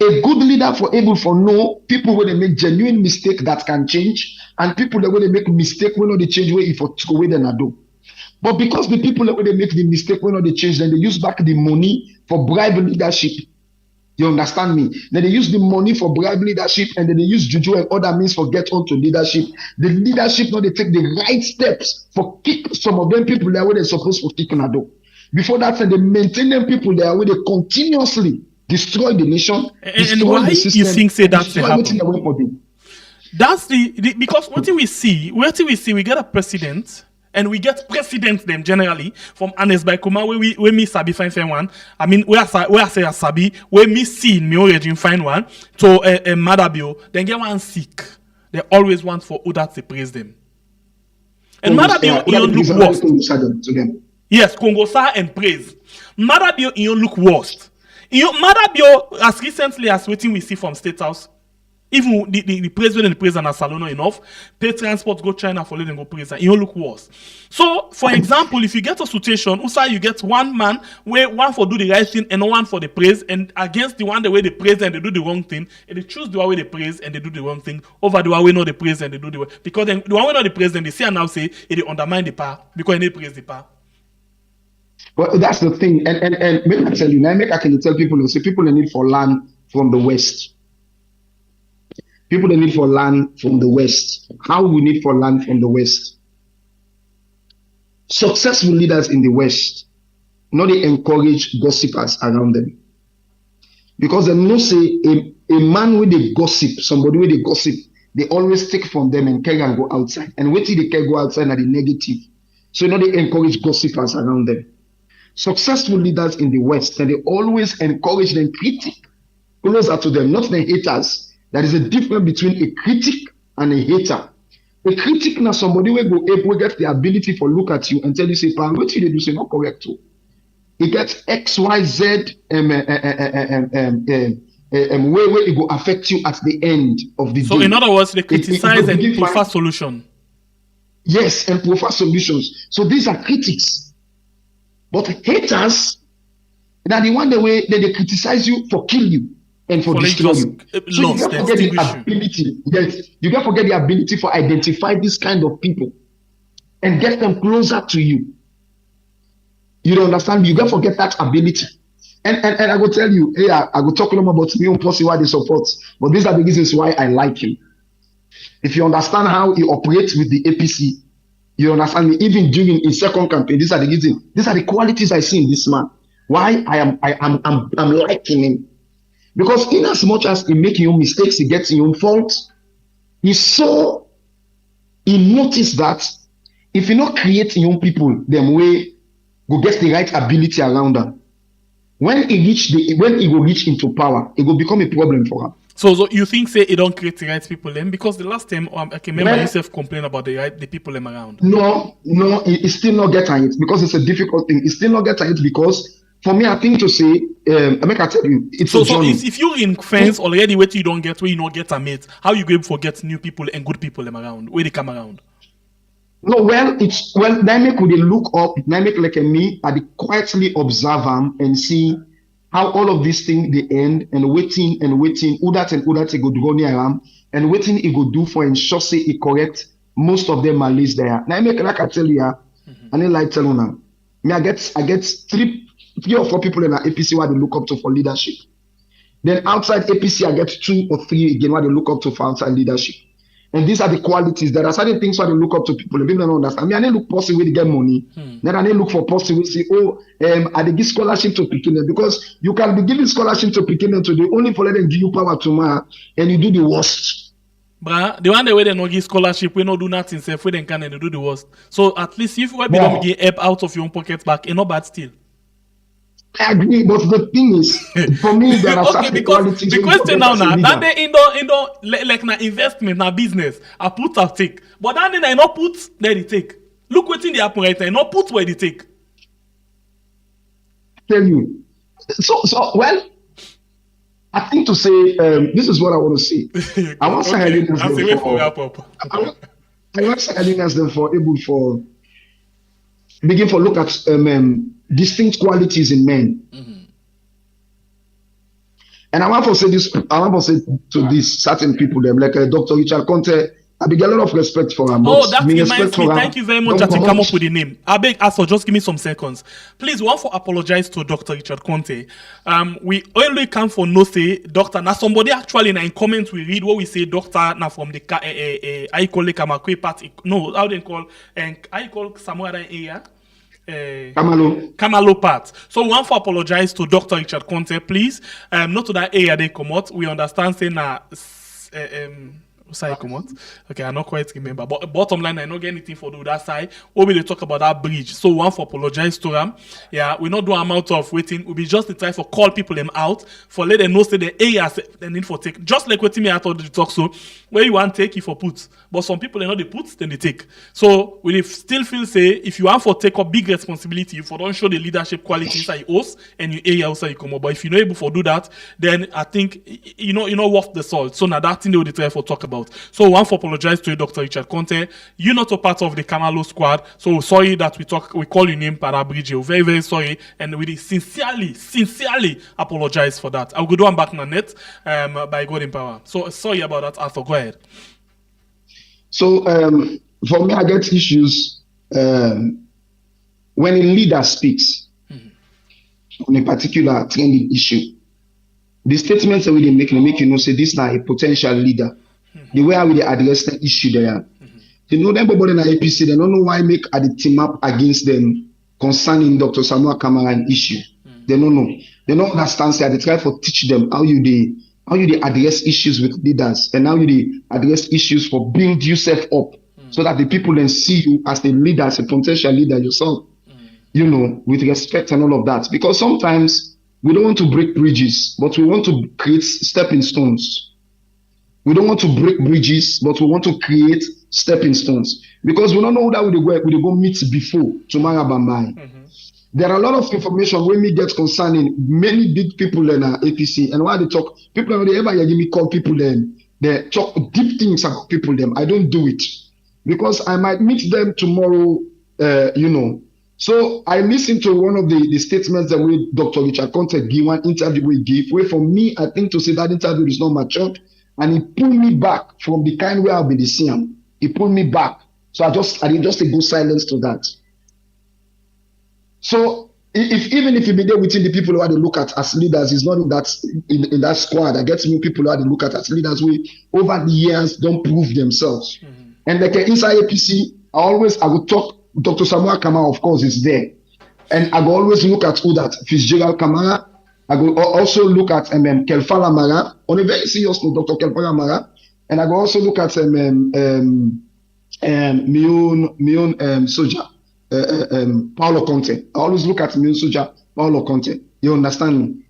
a good leader for able for know people when they make genuine mistake that can change, and people that when they make mistake when they change way if for way they not do. But because the people that when they make the mistake when they change, then they use back the money for bribe leadership. You understand me? Then they use the money for bribe leadership, and then they use juju and other means for get onto leadership. The leadership now they take the right steps for kick some of them people there where they're supposed to kick on do. Before that, they maintain them people there where they continuously destroy the nation. And why you think say that's the happen? That's because what we see, we get a president. And we get presidents them generally from Anes by Kuma where me sabi find one. I mean where I say sabi where me see me origin find one to a Madabio then get one sick. They always want for others to praise them. And Madabio you look worse. Yes, Kongosa and praise. Marabio in look worst. Marabio as recently as waiting we see from State House. Even the president and the president are Salono enough. Pay transport, go China for letting go president. You look worse. So, for example, if you get a situation, also you get one man where one for do the right thing and one for the praise, and against the one the way they praise and they do the wrong thing, and they choose the way they praise and they do the wrong thing over the way not the praise and they do the way because then the one way not the praise and they say and now say they undermine the power because they praise the power. Well, that's the thing, and make I tell you now. Make I can tell people, say people need for land from the West. People they need for land from the West. How we need for land from the West? Successful leaders in the West, not they encourage gossipers around them. Because they know say a man with a gossip, somebody with a gossip, they always take from them and carry and go outside. And wait till they can go outside are the negative. So now they encourage gossipers around them. Successful leaders in the West, and they always encourage them critic closer to them, not the haters. There is a difference between a critic and a hater. A critic now somebody will get the ability for look at you and tell you, say, "Pal, what you do say not correct too." It gets X, Y, Z where it will affect you at the end of the day. So in other words, they criticize and prefer solution. Yes, and prefer solutions. So these are critics. But haters, that the one the way that they criticize you for kill you. And for destroy you. So you can't forget the ability. Yes, you can't forget the ability for identify this kind of people and get them closer to you. You don't understand? You can't forget that ability. And I will tell you, I will talk a lot about me on policy why they support. But these are the reasons why I like him. If you understand how he operates with the APC, you understand me. Even during his second campaign, these are the reasons. These are the qualities I see in this man. Why I'm liking him. Because in as much as he makes your mistakes, he gets your own faults, he noticed that if you not create young people, them way go get the right ability around them. When he will reach into power, it will become a problem for him. So you think say he don't create the right people then? Because the last time I can remember yourself complain about the people them around. No, he still not getting it because it's a difficult thing. He still not getting it because for me, I think to say, I make I tell you, it's so a journey. So if you're in fence already, where you don't get, where you not get a mate, how you going to forget new people and good people them around, where they come around? No, Namek would look up, Namek like me, I quietly observe them and see how all of these things they end and waiting, who that he go go near him, and waiting he go do for ensure say he correct most of them are list there. Namek like I tell you, and then like tell you now, me I get 3 or 4 people in the APC where they look up to for leadership. Then outside APC, I get 2 or 3 again where they look up to for outside leadership. And these are the qualities. There are certain things where they look up to people. People don't understand. I didn't look possible to get money. Then I didn't look for possible to say, I did give scholarship to Pekin because you can be giving scholarship to Pekin today only for letting give you power tomorrow and you do the worst. Bruh, the one the way they not give scholarship, we not do nothing, say we then can and they do the worst. So at least if we don't get help out of your own pocket back, it's not bad still. I agree, but the thing is, for me, there are certain qualities. The question now, that they in like na investment, na business, I put a take, but then I not put there they take. Look what's in the happen right now, not put where they take. Tell you, so well, I think to say this is what I want to say. I want to ask them for able for begin for look at distinct qualities in men. And I want to say this. I want to say to these certain people, them like Dr. Richard Conte. I beg a lot of respect for him. Oh, that reminds me. Thank you very much that you come up with the name. I beg us for just give me some seconds. Please, want for apologize to Dr. Richard Conte. We only come for no say doctor. Now somebody actually in comments we read what we say doctor now from the I call it Kamakwe party. No, how they call I call somewhere area. Kamalo part. So we want to apologize to Dr. Richard Conte, please. Not to that area they come out. We understand saying Say come out. Okay, I not quite remember. But bottom line, I not get anything for do that side. Or we dey talk about that bridge. So one for apologize to them. Yeah, we not do amount of waiting. We be just the try for call people them out for let them know say the areas they need for take. Just like waiting me I thought to talk so where you want take it for put. But some people they know they put then they take. So we still feel say if you want for take up big responsibility, if you don't show the leadership qualities inside your host and your area outside you come up. But if you're not able to do that, then I think you know worth the salt. So now that thing they will try for talk about. So one for apologize to you, Dr. Richard Conte. You're not a part of the Kamalo squad. So sorry that we call your name Parabridge. We're very, very sorry. And we sincerely apologize for that. I'll go do one back on the net by God in power. So sorry about that, Arthur. Go ahead. So for me, I get issues when a leader speaks on a particular trending issue. The statements that they make you know say this now a potential leader. The way I will address the issue there. They know them everybody in the APC, they don't know why make a the team up against them concerning Dr. Samuel Kamara and issue. They don't know. They don't understand. So they try to teach them how you address issues with leaders and how you address issues for build yourself up so that the people then see you as a leader, as a potential leader yourself. You know, with respect and all of that. Because sometimes we don't want to break bridges, but we want to create stepping stones. We don't want to break bridges, but we want to create stepping stones. Because we don't know that we go meet before tomorrow Bambai. There are a lot of information when we get concerning many big people in our APC and why they talk, people don't ever give me call people then. They talk deep things about people them. I don't do it. Because I might meet them tomorrow, you know. So I listened to one of the statements that we Dr. Richard Conte gave, one interview we gave, where for me, I think to say that interview is not matured. And he pulled me back from the kind where I'll be the same. He pulled me back. So I did just a good silence to that. So even if you be there within the people who are to look at as leaders, it's not in that squad. I get some people who are to look at as leaders who over the years don't prove themselves. And like inside APC, I will talk, Dr. Samuel Kamara, of course, is there. And I will always look at who that Fitzgerald Kamara. I will also look at Kelfala Mara on a very serious note, Dr. Kelfala Mara, and I will also look at Mion Soja, Paulo Conte. I always look at Mion Soja, Paulo Conte. You understand me?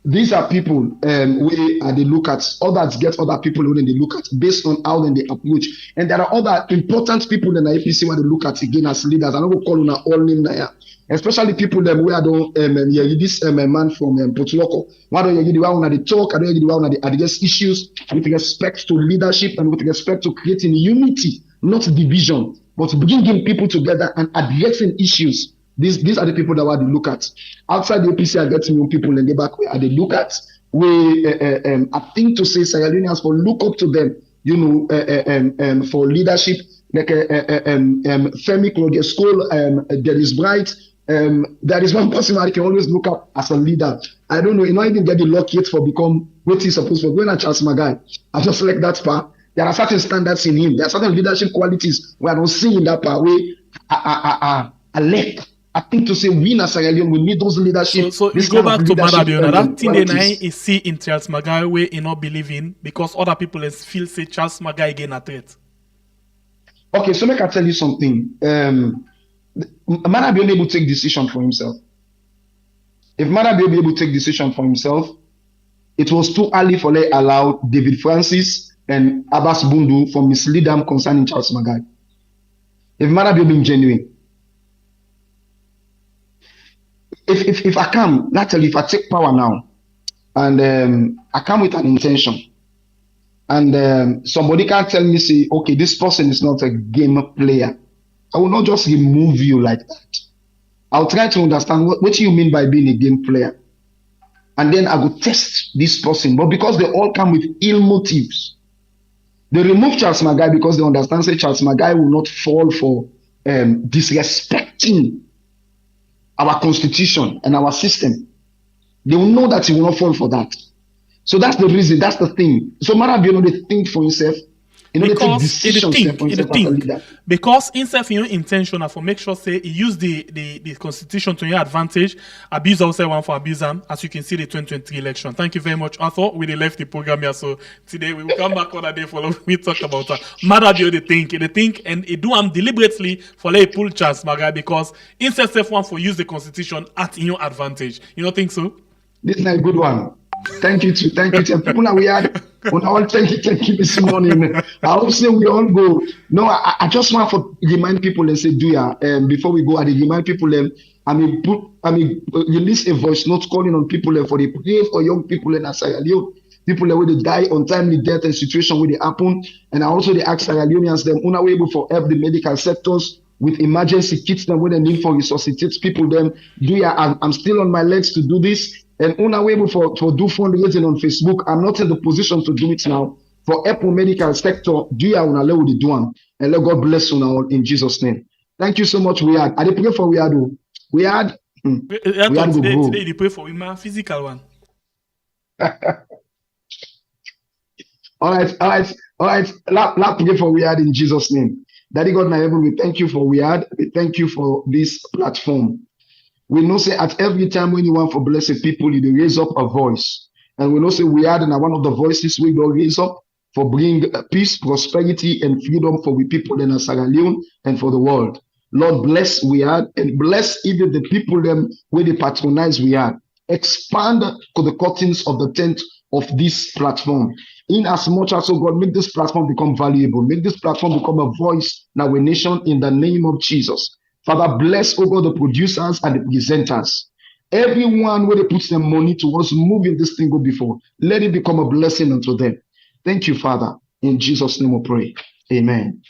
These are people where they look at, others get other people who they look at based on how then they approach. And there are other important people in the APC where they look at again as leaders. I don't go call on all name there. Especially people them where I don't this man from Potuloko. Why don't you the one they talk? I don't you the one they address issues with respect to leadership and with respect to creating unity, not division, but bringing people together and addressing issues. These are the people that they look at. Outside the APC, I get new people in the back where they look at. I think to say Sierra Leoneans for look up to them, you know, for leadership, like Femi Claudia School, there is Bright. There is one person I can always look up as a leader. I don't know, you not even get the luck yet for become what he's supposed to be. When I Charles Magai, I just like that part. There are certain standards in him. There are certain leadership qualities where I don't see in that part where I lack. I think to say we in Sierra Leone, we need those leadership. So you go back to Madabiona. That thing they is see in Charles Magai way you not believe in because other people feel say Charles Magai again a threat. Okay, so make I tell you something. Madabiona able to take decision for himself. If Madabiona able to take decision for himself, it was too early for they allow David Francis and Abbas Bundu for mislead them concerning Charles Magai. If Madabiona been genuine. If I come, naturally, if I take power now, and I come with an intention, and somebody can tell me, say, okay, this person is not a game player, I will not just remove you like that. I'll try to understand what you mean by being a game player. And then I will test this person. But because they all come with ill motives, they remove Charles Magai because they understand, say, Charles Magai will not fall for disrespecting our constitution and our system. They will know that he will not fall for that. So that's the reason, that's the thing. So Marabiona, they think for himself. You know, they take Because decisions for himself as a leader. because himself you know intentional for make sure say he use the constitution to your advantage, abuse also one for abuse them, as you can see the 2023 election. Thank you very much, Arthur. We left the program here, so today we will come back on a day for we talk about that. Matter they think and they do them deliberately for let pull chance, my guy, because instead self one for use the constitution at in your advantage. You don't think so? This is a good one. Thank you to people that we had on all thank you this morning. I hope say we all go. No, I just want to remind people and say, before we go, I remind people release a voice note calling on people for the pray for young people in Sierra Leone. People where they die untimely death and situation where they happen. And I also they ask Sierra Leoneans them able for help the medical sectors with emergency kits them when they need for resuscitate people them. I'm still on my legs to do this. And unable for do fundraising on Facebook. I'm not in the position to do it now. For Apple medical sector, do you have let with the doing. And let God bless you now in Jesus' name. Thank you so much, Weird. I pray for Weird. Weird. Today they pray for women, physical one. All right. Let's pray for Weird in Jesus' name. Daddy God, my heaven, we thank you for Weird. We thank you for this platform. We know say at every time when you want for blessed people, you raise up a voice. And we know say we are one of the voices we will raise up for bring peace, prosperity, and freedom for we people in Sierra Leone and for the world. Lord, bless we are and bless even the people them where they patronize we are. Expand to the curtains of the tent of this platform. In as much as, God, make this platform become valuable. Make this platform become a voice in our nation in the name of Jesus. Father, bless, God, the producers and the presenters. Everyone where they put their money towards moving this thing go before, let it become a blessing unto them. Thank you, Father. In Jesus' name we pray. Amen.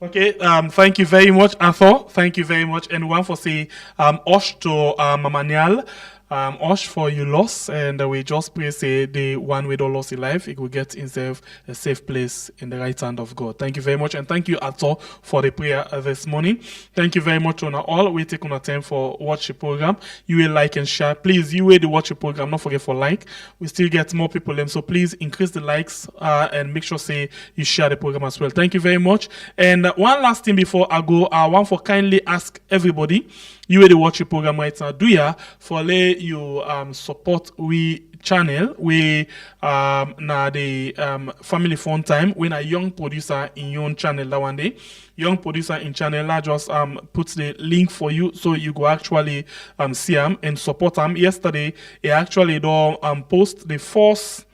Okay, thank you very much, Arthur. Thank you very much. And one for say Osh to Mamanial. Osh for your loss, and we just pray say the one we don't lost in life, it will get himself a safe place in the right hand of God. Thank you very much, and thank you Arthur for the prayer this morning. Thank you very much on all. We take on a time for watch the program. You will like and share. Please, you will watch the program. Not forget for like. We still get more people in, so please increase the likes and make sure say you share the program as well. Thank you very much. And one last thing before I go, I want for kindly ask everybody. You will watch the program right now. Do ya for let you support we channel we na the family fun time when a young producer in your channel that one day. Young producer in channel I just puts the link for you so you go actually see him and support him. Yesterday he actually post the first.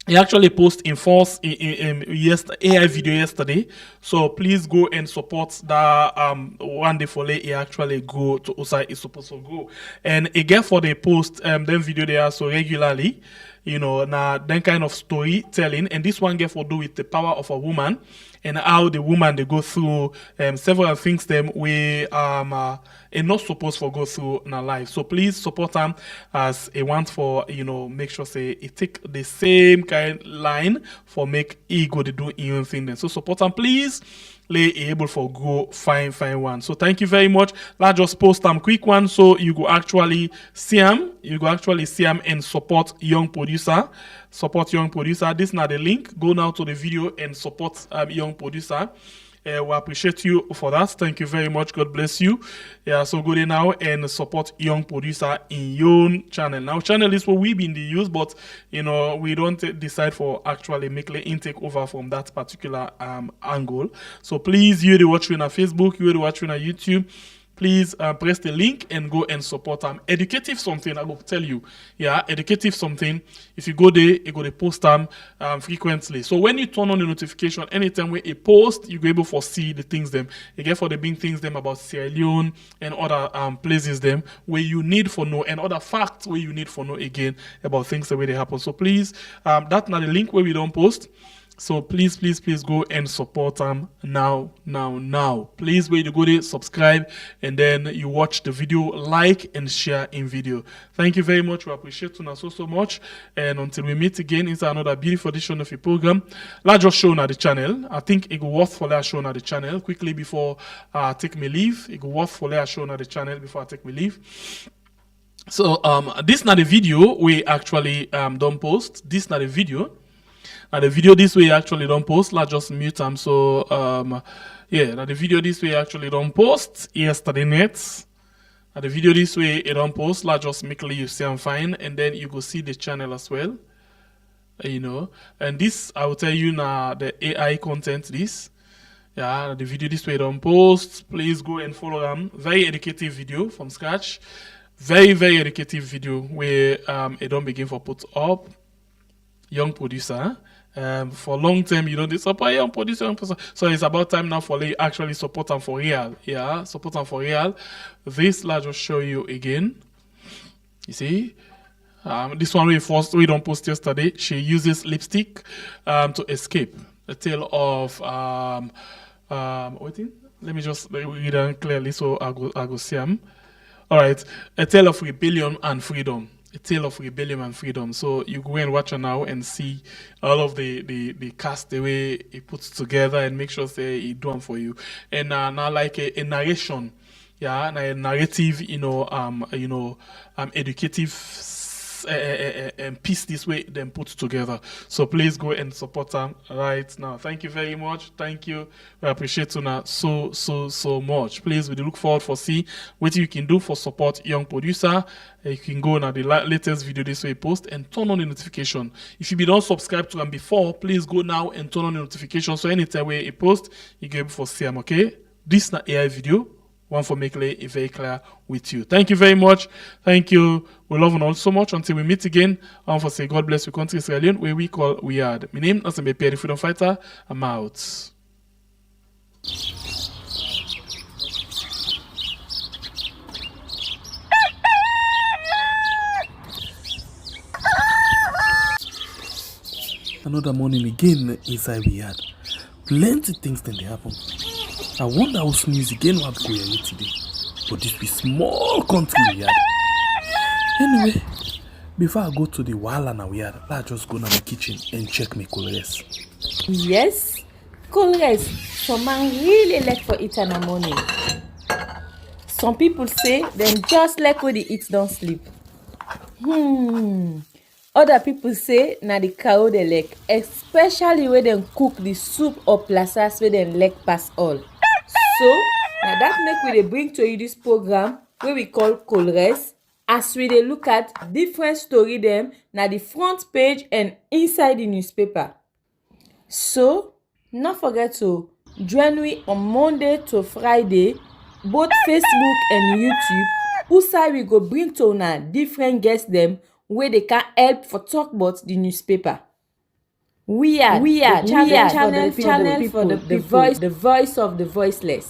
He actually posted in AI video yesterday, so please go and support that one day for late. He actually go to Osai is supposed to go, and again for the post them video they are so regularly, you know, now then kind of storytelling, and this one get for do with the power of a woman and how the woman they go through several things them we and not supposed to go through in our life. So please support them as a want for make sure say it take the same kind line for make ego to do your own thing then. So support them please. Lay able for go find one. So thank you very much. Let's just post them quick one so you go actually see them. You go actually see them and support young producer. Support young producer. This is not the link. Go now to the video and support young producer. We appreciate you for that. Thank you very much. God bless you. Yeah, so go there now and support young producer in your channel. Now, channel is what we've been used, but we don't decide for actually make the intake over from that particular angle. So please, you the watching on Facebook, you the watching on YouTube. Please press the link and go and support them. Educative something, I will tell you. Yeah, educative something. If you go there, you go to post them frequently. So when you turn on the notification, anytime we a post, you go able to see the things them. You get for the big things them about Sierra Leone and other places them where you need for know and other facts where you need for know again about things the way they happen. So please, that's not the link where we don't post. So please go and support them now. Please wait to go there, subscribe, and then you watch the video, like and share in video. Thank you very much. We appreciate you so much. And until we meet again, it's another beautiful edition of your program. Let's just show on the channel. I think it go worth for that show on the channel quickly before I take me leave. It go worth for that show on the channel before I take me leave. So this not a video we actually don't post. This not a video. Now the video this way actually don't post. Let's just mute them. So yeah, now the video this way actually don't post yesterday night. Now the video this way it don't post. Let's just make it you see I'm fine, and then you go see the channel as well. You know, and this I will tell you now the AI content this. Yeah, the video this way don't post. Please go and follow them. Very educative video from scratch. Very educative video where it don't begin for put up. Young producer. For long term, you don't support young producer, young person. So it's about time now for you actually support them for real. Yeah, support them for real. This I'll just show you again. You see? This one we don't post yesterday. She uses lipstick to escape. A tale of waiting. Let me just read it clearly so I go see them. All right, a tale of rebellion and freedom. A tale of rebellion and freedom. So you go and watch her now and see all of the cast the way he puts together and make sure say he do them for you. And now like a narration, yeah, and a narrative, educative piece this way then put together. So please go and support them right now. Thank you very much. Thank you. We appreciate you now so much. Please, we look forward for see what you can do for support young producer. You can go now the latest video this way post and turn on the notification. If you be don't subscribe to them before, please go now and turn on the notification so anytime we post you get able to see them. Okay, this is not AI video. One for make it very clear with you. Thank you very much. Thank you. We love you all so much. Until we meet again, I want to say God bless your country, Sierra Leone, where we call we are. My name is Pierre, the Freedom Fighter. I'm out. Another morning again inside we had. Plenty things then they happen. I wonder how news again what go here today. But this be small country we had. Anyway, before I go to the Wahala we had, let's just go to my kitchen and check my colors. Yes, colors. Some man really like for eat in the morning. Some people say them just like when they eat don't sleep. Other people say na the cow they like, especially when they cook the soup or plasas where they like pass all. So now that make we dey bring to you this program where we call Colres, as we dey look at different story them na the front page and inside the newspaper. So not forget to join me on Monday to Friday, both Facebook and YouTube. Usai we go bring to una different guests them where they can help for talk about the newspaper. We are channel for the voice of the voiceless.